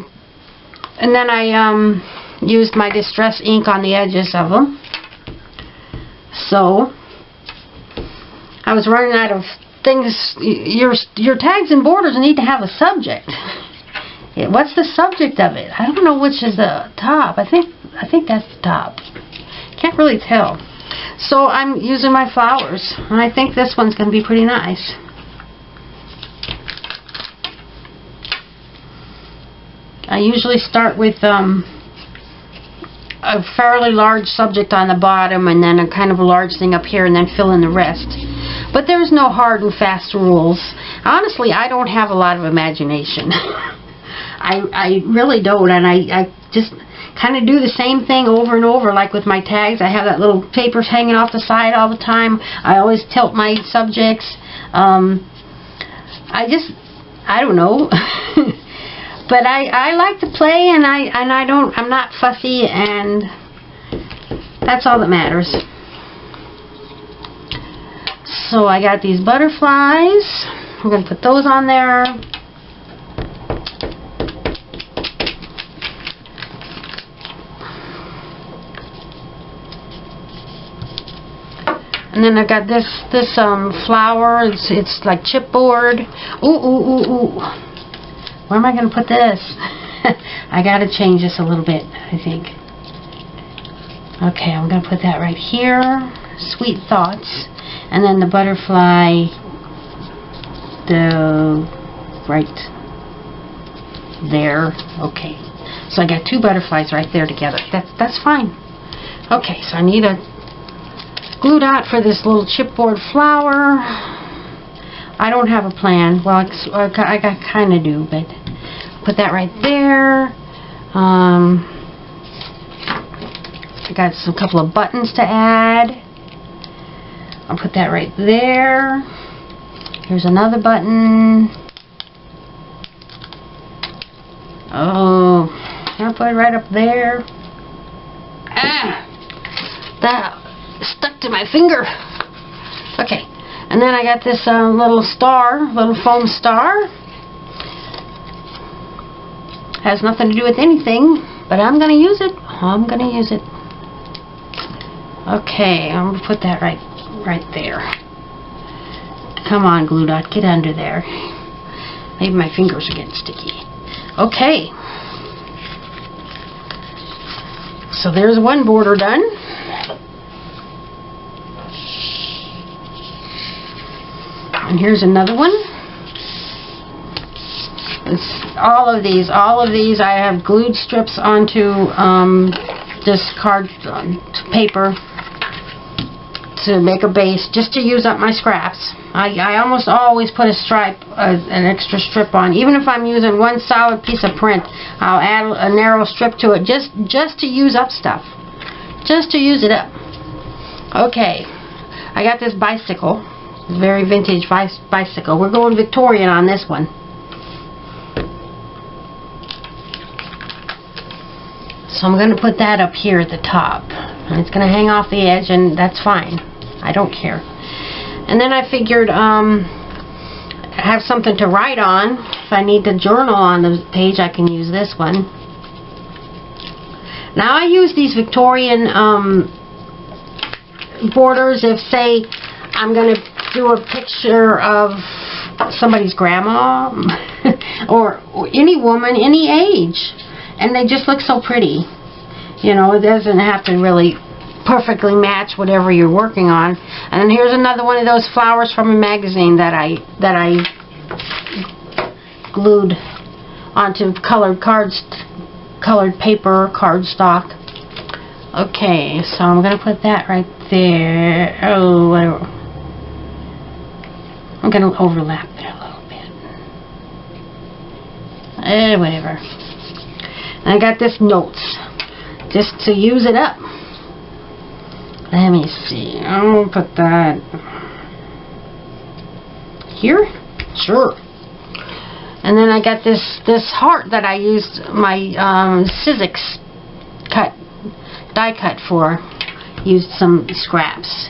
used my Distress ink on the edges of them. So I was running out of things. Your tags and borders need to have a subject. What's the subject of it? I don't know which is the top. I think that's the top. Can't really tell. So I'm using my flowers, and I think this one's going to be pretty nice. I usually start with a fairly large subject on the bottom and then a kind of a large thing up here and then fill in the rest. But there's no hard and fast rules. Honestly, I don't have a lot of imagination. I really don't, and I just kind of do the same thing over and over, like with my tags. I have that little paper hanging off the side all the time. I always tilt my subjects. I don't know. But I like to play, and I'm not fussy, and that's all that matters. So I got these butterflies. I'm going to put those on there. And then I got this flower. It's like chipboard. Ooh. Where am I going to put this? I got to change this a little bit, I think. Okay, I'm going to put that right here. Sweet Thoughts. And then the butterfly, right there. Okay. So I got two butterflies right there together. That's fine. Okay, so I need a glue dot for this little chipboard flower. I don't have a plan. Well, I kind of do, but put that right there. I got a couple of buttons to add. I'll put that right there. Here's another button. Oh, I'll put it right up there. Ah, that stuck to my finger. Okay. And then I got this little foam star. Has nothing to do with anything, but I'm going to use it. Okay, I'm going to put that right there. Come on, glue dot, get under there. Maybe my fingers are getting sticky. Okay. So there's one border done. And here's another one. All of these I have glued strips onto this card paper to make a base, just to use up my scraps. I almost always put a stripe, an extra strip on. Even if I'm using one solid piece of print, I'll add a narrow strip to it, just to use up stuff. Just to use it up. Okay, I got this bicycle. Very vintage bicycle. We're going Victorian on this one. So I'm going to put that up here at the top. And it's going to hang off the edge, and that's fine. I don't care. And then I figured have something to write on. If I need to journal on the page, I can use this one. Now I use these Victorian borders if, say, I'm going to do a picture of somebody's grandma or any woman, any age, and they just look so pretty. You know, it doesn't have to really perfectly match whatever you're working on. And then here's another one of those flowers from a magazine that I glued onto colored paper, cardstock. Okay, so I'm gonna put that right there. Oh, whatever. I'm going to overlap it a little bit. Whatever. And I got this notes, just to use it up. Let me see. I'll put that here. Sure. And then I got this heart that I used my Sizzix die cut for. Used some scraps.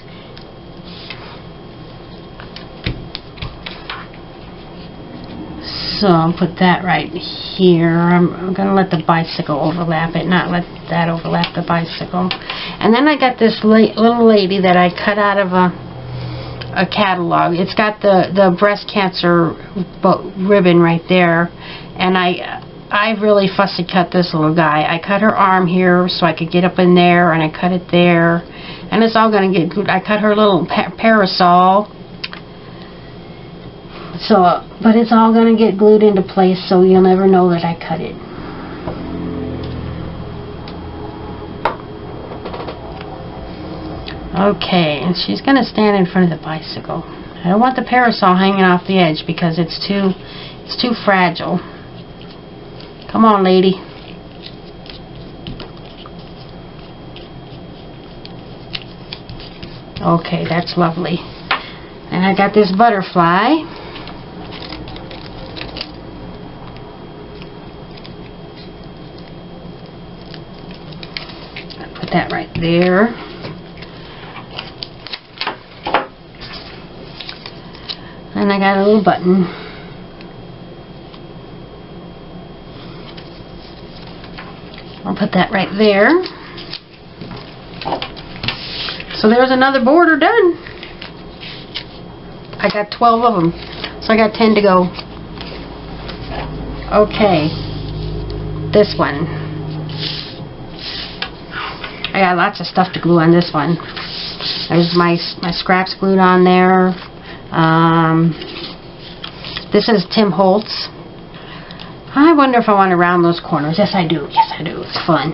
So I'll put that right here. I'm going to let the bicycle overlap it, not let that overlap the bicycle. And then I got this little lady that I cut out of a catalog. It's got the breast cancer ribbon right there, and I really fussy cut this little guy. I cut her arm here so I could get up in there, and I cut it there, and it's all going to get good. I cut her little parasol, so but it's all going to get glued into place, so you'll never know that I cut it. Okay, and she's going to stand in front of the bicycle. I don't want the parasol hanging off the edge because it's too fragile. Come on, lady. Okay, that's lovely. And I got this butterfly. Put that right there. And I got a little button. I'll put that right there. So there's another border done. I got 12 of them. So I got 10 to go. Okay. This one. I got lots of stuff to glue on this one. There's my scraps glued on there. This is Tim Holtz. I wonder if I want to round those corners. Yes, I do. Yes, I do. It's fun.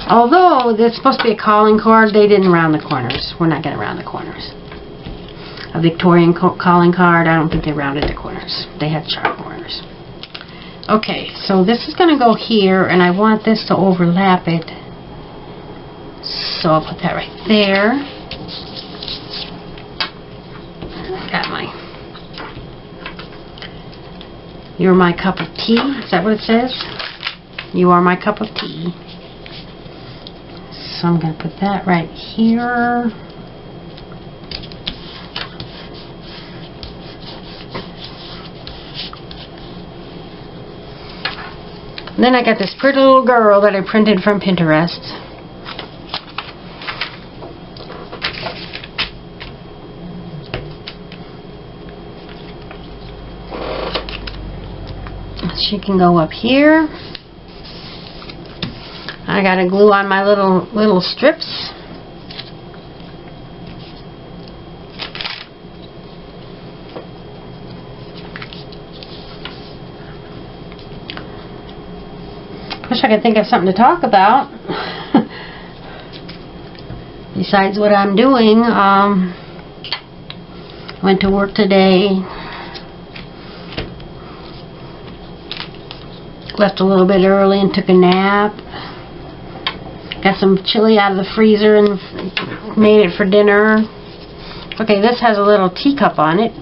Although it's supposed to be a calling card, they didn't round the corners. We're not going to round the corners. A Victorian calling card, I don't think they rounded the corners. They had sharp corners. Okay, so this is going to go here, and I want this to overlap it. So I'll put that right there. Got my "You're my cup of tea." Is that what it says? You are my cup of tea. So I'm going to put that right here. And then I got this pretty little girl that I printed from Pinterest. She can go up here. I gotta glue on my little strips. Wish I could think of something to talk about besides what I'm doing. Went to work today. Left a little bit early and took a nap. Got some chili out of the freezer and made it for dinner. Okay, this has a little teacup on it.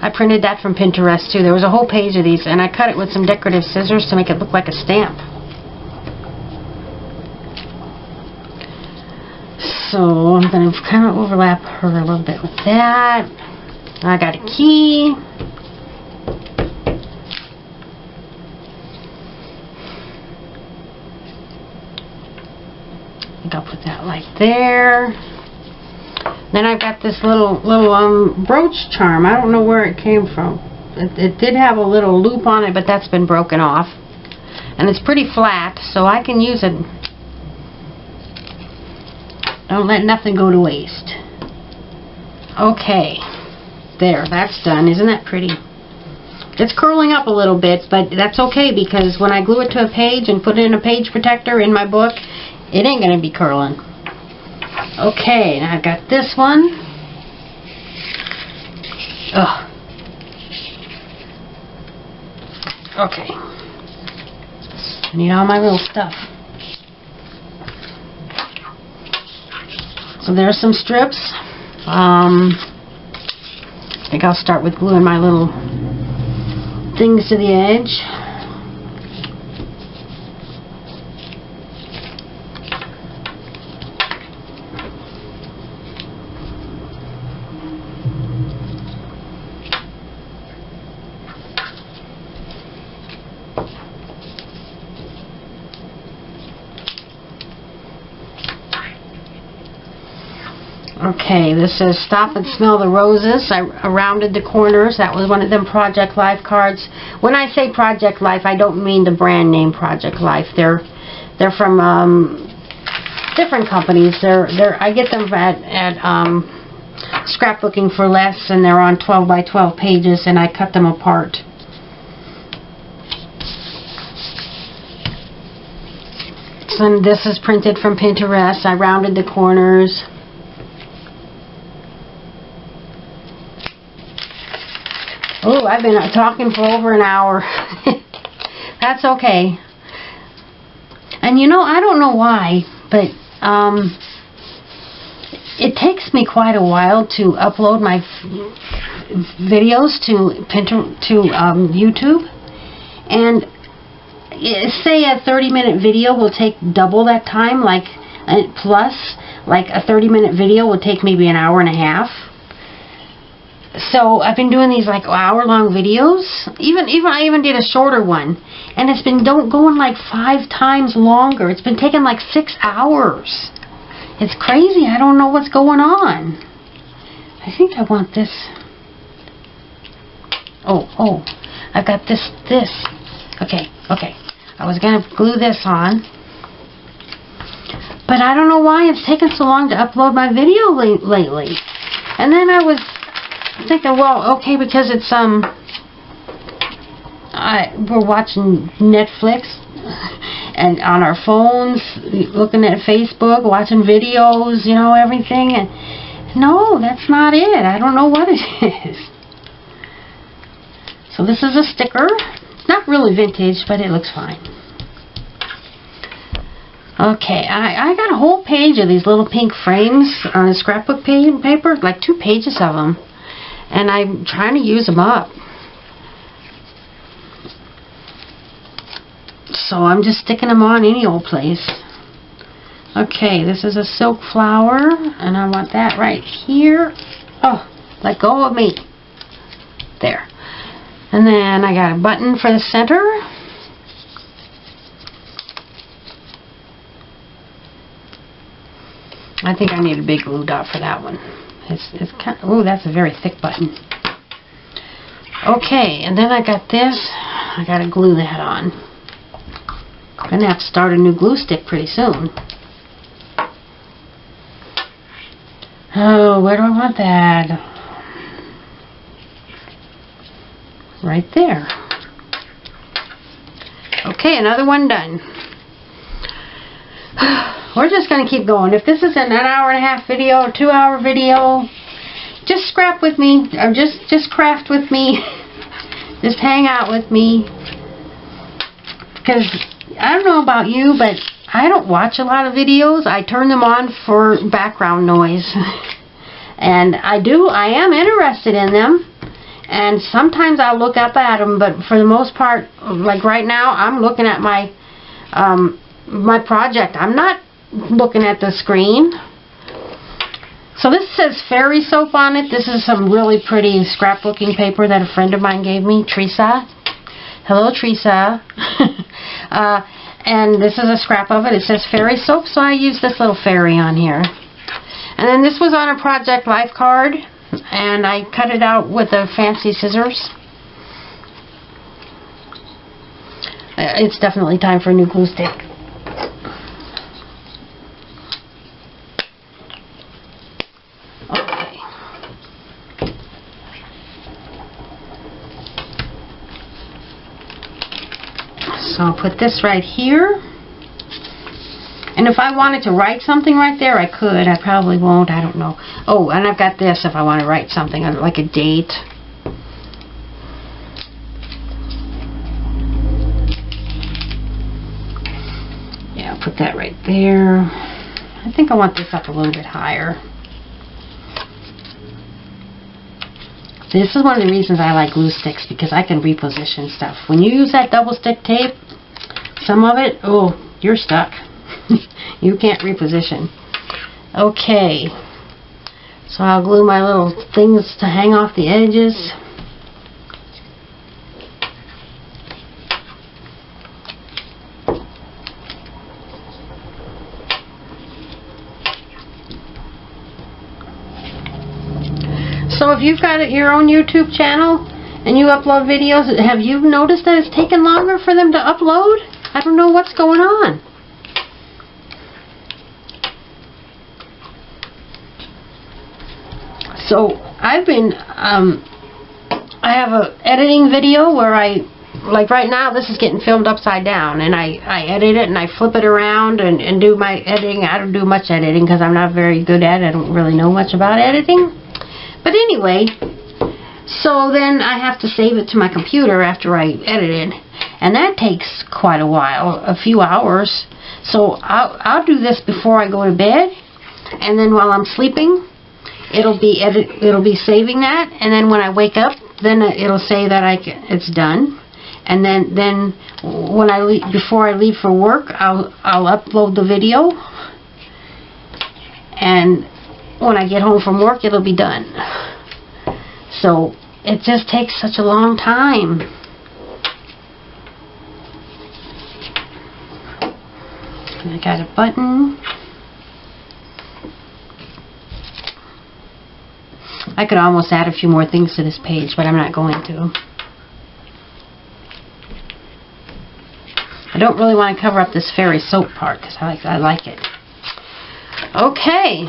I printed that from Pinterest too. There was a whole page of these, and I cut it with some decorative scissors to make it look like a stamp. So I'm going to kind of overlap her a little bit with that. I got a key. I'll put that right there. Then I've got this little brooch charm. I don't know where it came from. It did have a little loop on it, but that's been broken off. And it's pretty flat, so I can use it. Don't let nothing go to waste. Okay. There, that's done. Isn't that pretty? It's curling up a little bit, but that's okay because when I glue it to a page and put it in a page protector in my book, it ain't going to be curling. Okay, now I've got this one. Ugh. Okay. I need all my little stuff. So there's some strips. I think I'll start with gluing my little things to the edge. Okay, this says Stop and Smell the Roses. I rounded the corners. That was one of them Project Life cards. When I say Project Life, I don't mean the brand name Project Life. They're from different companies. I get them at Scrapbooking for Less, and they're on 12 by 12 pages, and I cut them apart. So this is printed from Pinterest. I rounded the corners. Oh, I've been talking for over an hour. That's okay. And you know, I don't know why, but it takes me quite a while to upload my videos to YouTube. And say a 30-minute video will take double that time, plus like a 30-minute video will take maybe an hour and a half. So I've been doing these like hour-long videos. I even did a shorter one, and it's been going like 5 times longer. It's been taking like 6 hours. It's crazy. I don't know what's going on. I think I want this. Oh, I've got this. Okay. I was gonna glue this on, but I don't know why it's taken so long to upload my video lately. And then I was thinking, well, okay, because it's we're watching Netflix and on our phones, looking at Facebook, watching videos, everything, and no, that's not it. I don't know what it is. So this is a sticker. It's not really vintage, but it looks fine. Okay, I got a whole page of these little pink frames on scrapbook paper, like 2 pages of them. And I'm trying to use them up. So I'm just sticking them on any old place. Okay, this is a silk flower, and I want that right here. Oh, let go of me. There. And then I got a button for the center. I think I need a big glue dot for that one. It's kind of, oh, that's a very thick button. Okay, and then I got this. I gotta glue that on. I'm gonna have to start a new glue stick pretty soon. Oh, where do I want that? Right there. Okay, another one done. We're just going to keep going. If this is an hour-and-a-half video, a 2-hour video, just scrap with me, or just craft with me. Just hang out with me. Because I don't know about you, but I don't watch a lot of videos. I turn them on for background noise. And I am interested in them. And sometimes I'll look up at them, but for the most part, like right now, I'm looking at my my project. I'm not looking at the screen. So this says fairy soap on it. This is some really pretty scrapbooking paper that a friend of mine gave me, Teresa. Hello, Teresa. And this is a scrap of it. It says fairy soap, so I used this little fairy on here. And then this was on a Project Life card, and I cut it out with a fancy scissors. It's definitely time for a new glue stick. Okay. So I'll put this right here. And if I wanted to write something right there, I could. I probably won't. I don't know. Oh, and I've got this if I want to write something, like a date. Yeah, I'll put that right there. I think I want this up a little bit higher. This is one of the reasons I like glue sticks, because I can reposition stuff. When you use that double stick tape, some of it, oh, you're stuck. You can't reposition. Okay. So I'll glue my little things to hang off the edges. So if you've got your own YouTube channel and you upload videos, have you noticed that it's taken longer for them to upload? I don't know what's going on. So I've been, I have a editing video where like right now this is getting filmed upside down, and I edit it and I flip it around and do my editing. I don't do much editing because I'm not very good at it. I don't really know much about editing. But anyway, so then I have to save it to my computer after I edit it, and that takes quite a while, a few hours. So I'll do this before I go to bed, and then while I'm sleeping, it'll be saving that, and then when I wake up, then it'll say that it's done. And then when before I leave for work, I'll upload the video, and when I get home from work, it'll be done. So it just takes such a long time. And I got a button. I could almost add a few more things to this page, but I'm not going to. I don't really want to cover up this fairy soap part because I like it. Okay,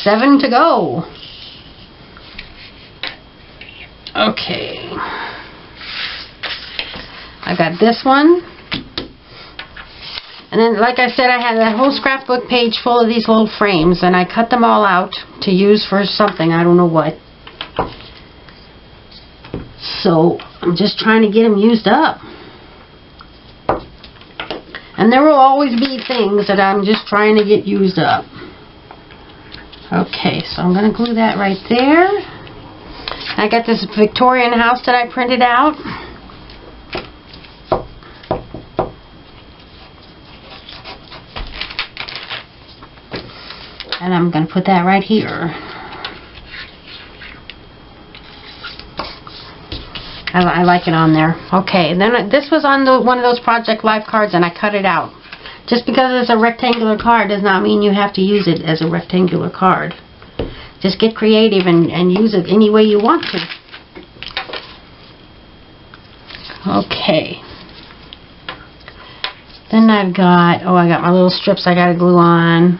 7 to go. Okay, I got this one. And then, like I said, I had that whole scrapbook page full of these little frames, and I cut them all out to use for something, I don't know what. So, I'm just trying to get them used up. And there will always be things that I'm just trying to get used up. Okay, so I'm going to glue that right there. I got this Victorian house that I printed out. And I'm going to put that right here. I like it on there. Okay, and then this was on one of those Project Life cards, and I cut it out. Just because it's a rectangular card does not mean you have to use it as a rectangular card. Just get creative and use it any way you want to. Okay. Then I got my little strips I got to glue on.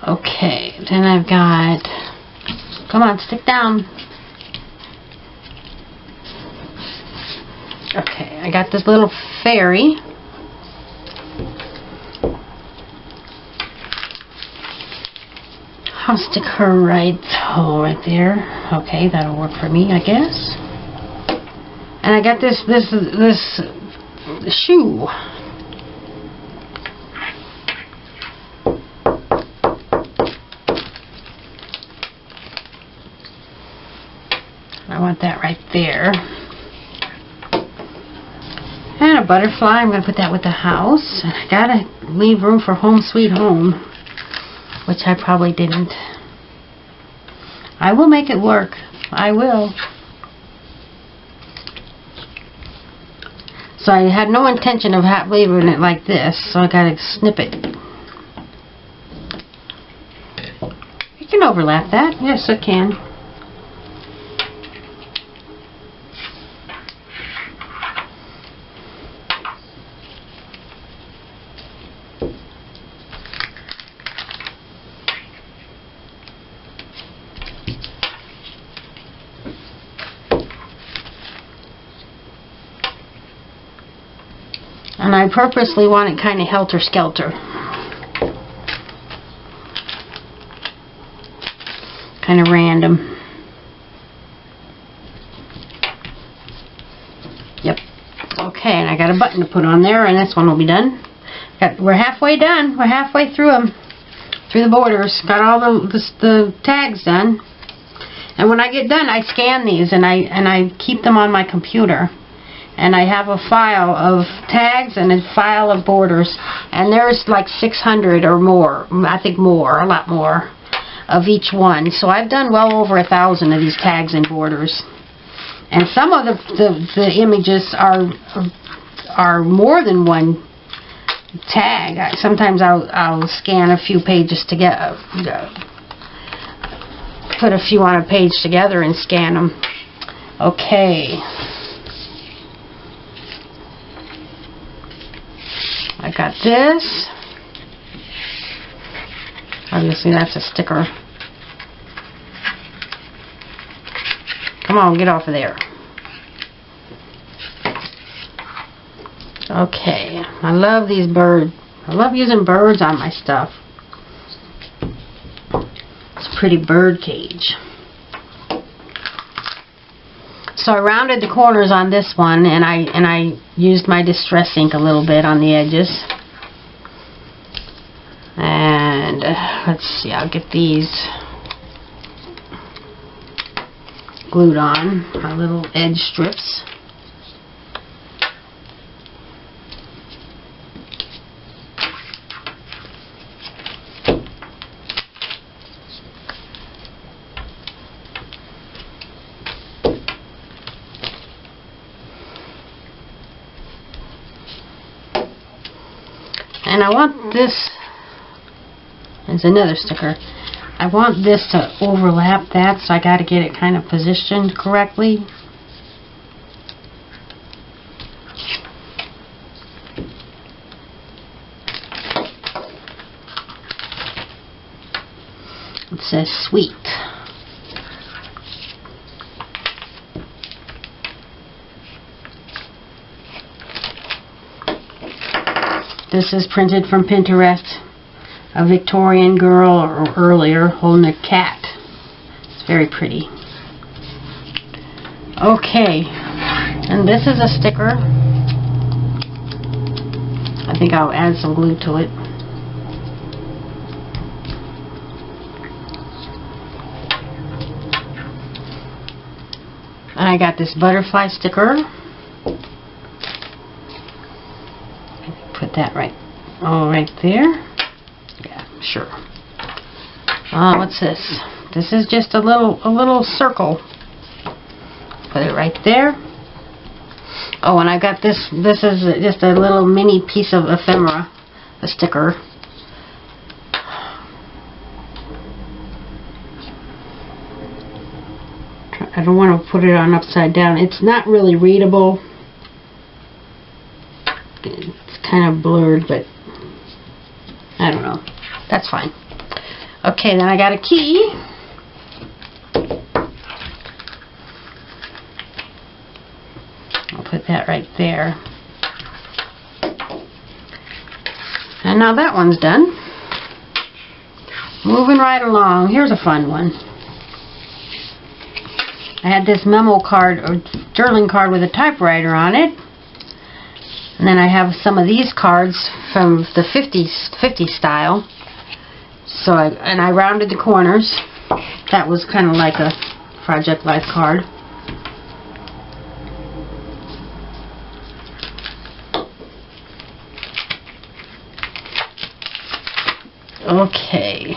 Okay, then I've got, come on, stick down. Okay, I got this little fairy. I'll stick her right there. Okay, that'll work for me, I guess. And I got this shoe. I want that right there. And a butterfly. I'm going to put that with the house. And I got to leave room for Home Sweet Home, which I probably didn't. I will make it work. I will. So I had no intention of leaving it like this, so I got to snip it. You can overlap that. Yes, I can. And I purposely want it kind of helter-skelter. Kind of random. Yep. Okay, and I got a button to put on there, and this one will be done. We're halfway done. We're halfway through them. Through the borders. Got all the tags done. And when I get done, I scan these, and I keep them on my computer. And I have a file of tags and a file of borders. And there's like 600 or more, I think more, a lot more, of each one. So I've done well over 1,000 of these tags and borders. And some of the images are more than one tag. Sometimes I'll scan a few pages to get put a few on a page together and scan them. Okay. I got this. Obviously that's a sticker. Come on, get off of there. Okay, I love these birds. I love using birds on my stuff. It's a pretty bird cage. So I rounded the corners on this one, and I used my Distress ink a little bit on the edges. And let's see, I'll get these glued on, my little edge strips. And I want this, there's another sticker, I want this to overlap that, so I got to get it kind of positioned correctly. It says sweet. This is printed from Pinterest. A Victorian girl or earlier holding a cat. It's very pretty. Okay, and this is a sticker. I think I'll add some glue to it. And I got this butterfly sticker. Put that right there. Yeah, sure. What's this? This is just a little circle. Put it right there. Oh, and I got this. This is just a little mini piece of ephemera, a sticker. I don't want to put it on upside down. It's not really readable. It's kind of blurred, but I don't know. That's fine. Okay, then I got a key. I'll put that right there. And now that one's done. Moving right along. Here's a fun one. I had this memo card or journaling card with a typewriter on it. And then I have some of these cards from the 50 style. So I rounded the corners. That was kind of like a Project Life card. Okay.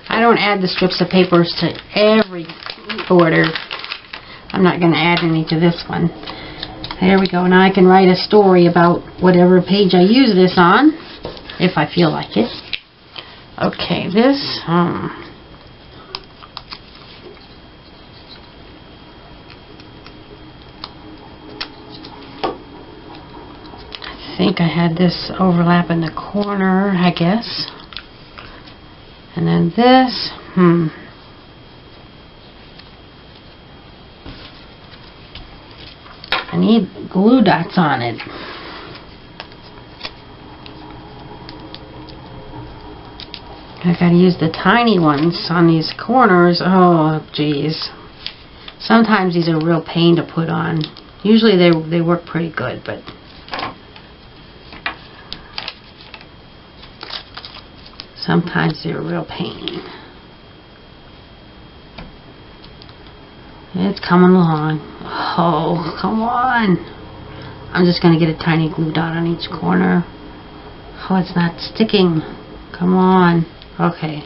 I don't add the strips of papers to every border. I'm not going to add any to this one. There we go. Now I can write a story about whatever page I use this on, if I feel like it. Okay, this, I think I had this overlap in the corner, I guess. And then this, I need glue dots on it. I gotta use the tiny ones on these corners. Oh, geez. Sometimes these are a real pain to put on. Usually they work pretty good, but sometimes they're a real pain. It's coming along. Oh, come on. I'm just going to get a tiny glue dot on each corner. Oh, it's not sticking. Come on. Okay.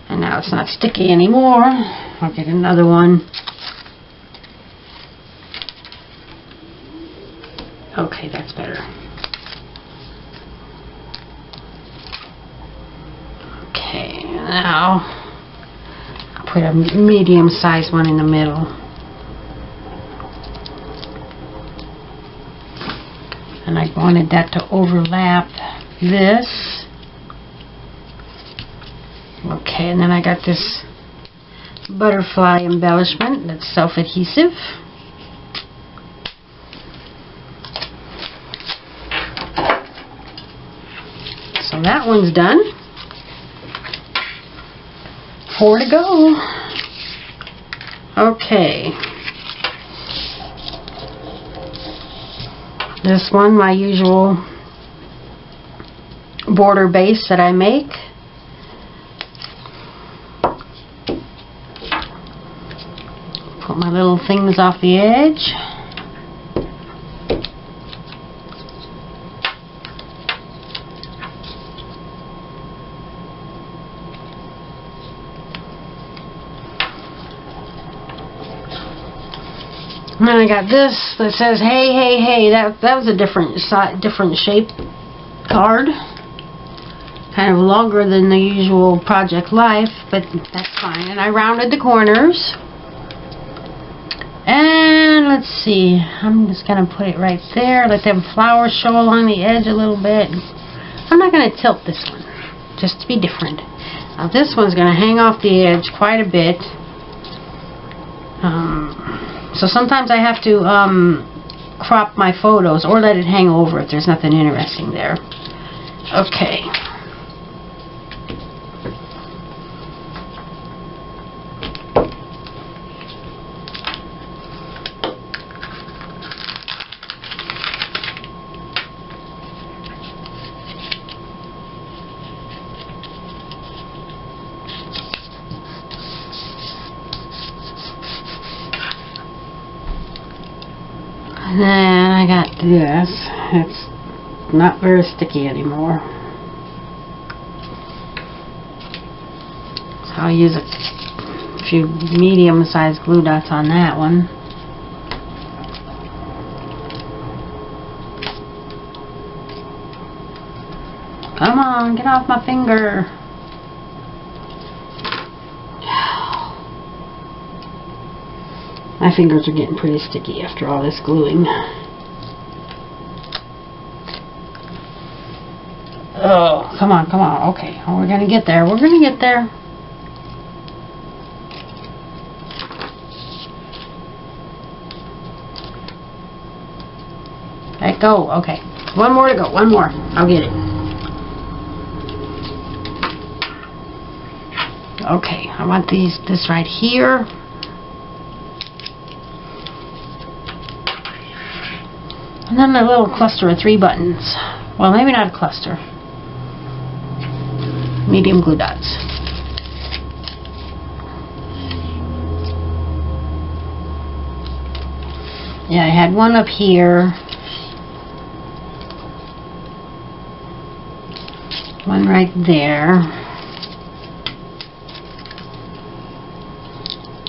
And now it's not sticky anymore. I'll get another one. Okay, that's better. Okay, now I'll put a medium-sized one in the middle. And I wanted that to overlap this. Okay, and then I got this butterfly embellishment that's self-adhesive. So that one's done. 4 to go. Okay. This one, my usual border base that I make. Put my little things off the edge. And then I got this that says, hey, hey, hey. That was a different shape card. Kind of longer than the usual Project Life, but that's fine. And I rounded the corners. And let's see. I'm just going to put it right there. Let them flowers show along the edge a little bit. I'm not going to tilt this one, just to be different. Now this one's going to hang off the edge quite a bit. So sometimes I have to crop my photos or let it hang over if there's nothing interesting there. Okay. And then I got this. It's not very sticky anymore. So I'll use a few medium-sized glue dots on that one. Come on, get off my finger. My fingers are getting pretty sticky after all this gluing. Oh, come on, come on. Okay, well, we're going to get there. We're going to get there. Let go. Okay. One more to go. One more. I'll get it. Okay, I want this right here. And then a little cluster of 3 buttons. Well, maybe not a cluster. Medium glue dots. Yeah, I had one up here. One right there.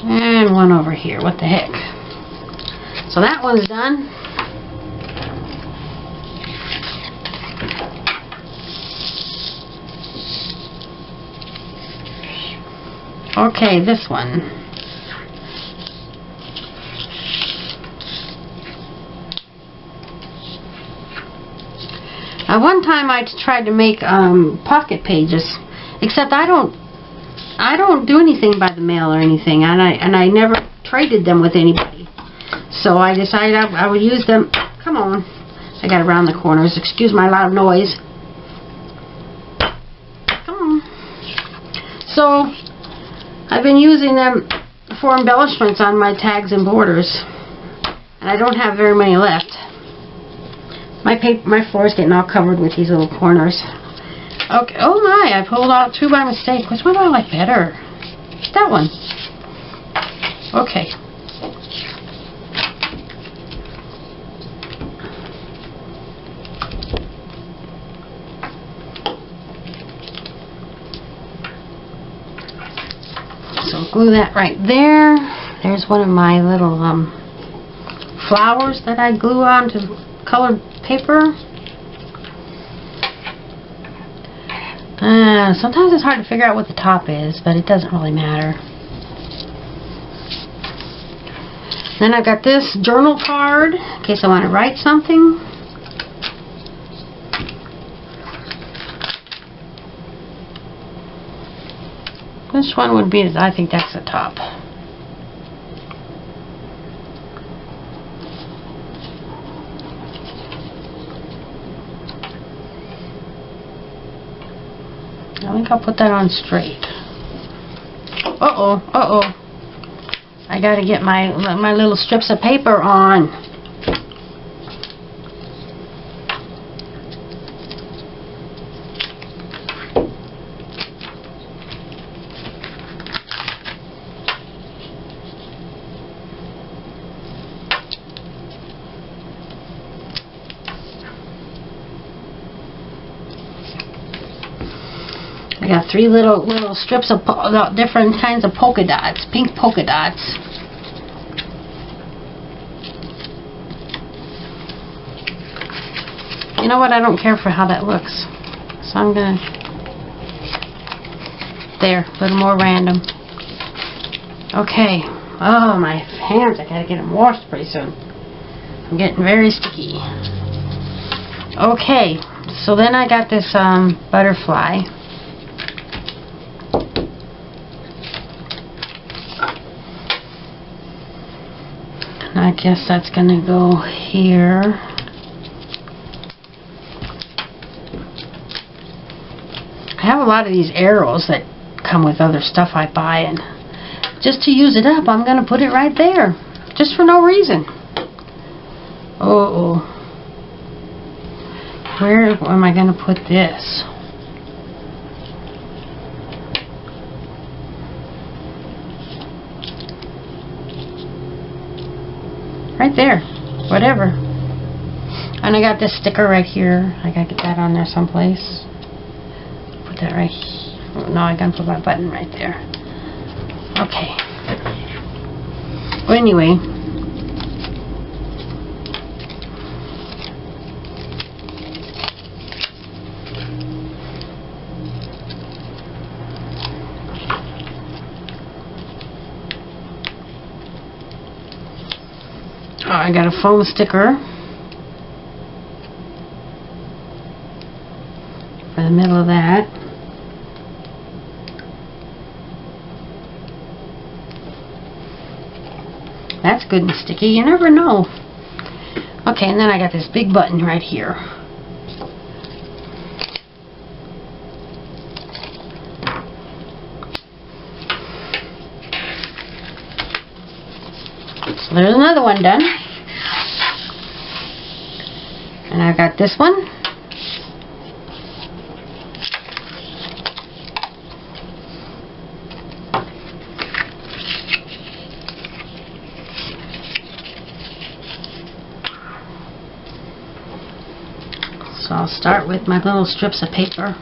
And one over here. What the heck? So that one's done. Okay, this one. One time I tried to make pocket pages, except I don't do anything by the mail or anything, and I never traded them with anybody. So I decided I would use them. Come on, I got around the corners. Excuse my loud noise. Come on. So I've been using them for embellishments on my tags and borders. And I don't have very many left. My floor is getting all covered with these little corners. Okay, oh my, I pulled out 2 by mistake. Which one do I like better? That one. Okay. So glue that right there. There's one of my little flowers that I glue onto colored paper. Sometimes it's hard to figure out what the top is, but it doesn't really matter. Then I've got this journal card in case I want to write something. Which one would be? I think that's the top. I think I'll put that on straight. Uh-oh. I gotta get my little strips of paper on. I got 3 little strips of different kinds of polka dots, pink polka dots. You know what? I don't care for how that looks, so I'm gonna there, a little more random. Okay. Oh, my hands! I gotta get them washed pretty soon. I'm getting very sticky. Okay, so then I got this butterfly. I guess that's gonna go here. I have a lot of these arrows that come with other stuff I buy, and just to use it up, I'm gonna put it right there, just for no reason. Uh-oh. Where am I gonna put this? Right there, whatever. And I got this sticker right here. I gotta get that on there someplace. Put that right here. Oh, no, I gotta put my button right there. Okay. Well, anyway. Oh, I got a foam sticker for the middle of that. That's good and sticky. You never know. Okay, and then I got this big button right here. So there's another one done. And I've got this one. So I'll start with my little strips of paper.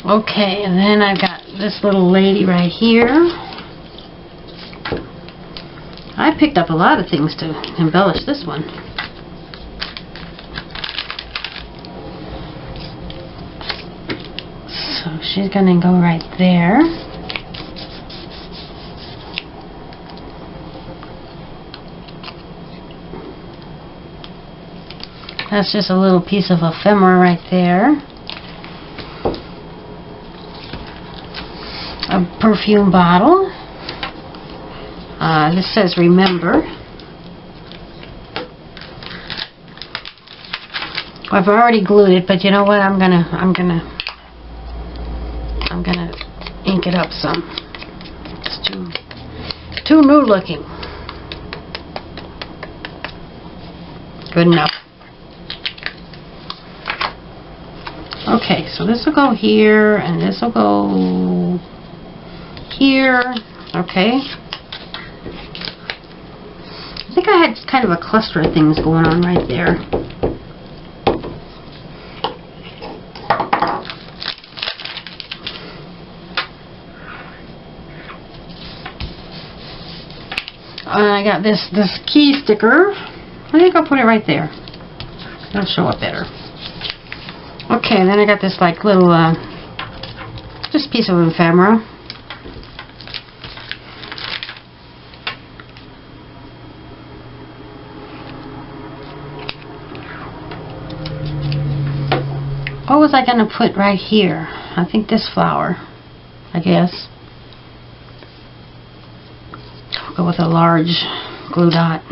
Okay, and then I've got this little lady right here. I picked up a lot of things to embellish this one. So she's gonna go right there. That's just a little piece of ephemera right there. a perfume bottle. This says remember. I've already glued it, but you know what? I'm gonna ink it up some. It's too new looking. Good enough. Okay, so this will go here, and this will go here. Okay. I think I had kind of a cluster of things going on right there. And I got this key sticker. I think I'll put it right there. It'll show up better. Okay, and then I got this like little just piece of ephemera. What was I gonna put right here? I think this flower, I guess. I'll go with a large glue dot.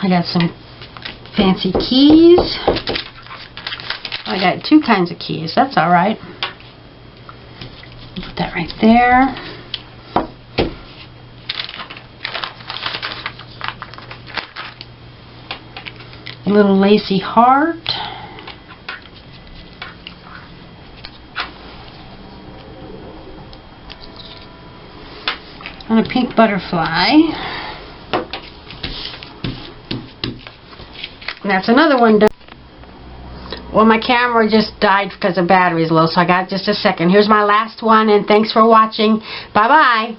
I got some fancy keys. I got two kinds of keys. That's alright. Put that right there. A little lacy heart. And a pink butterfly. And that's another one done. Well, my camera just died because the battery's low, so I got just a second. Here's my last one, and thanks for watching. Bye-bye.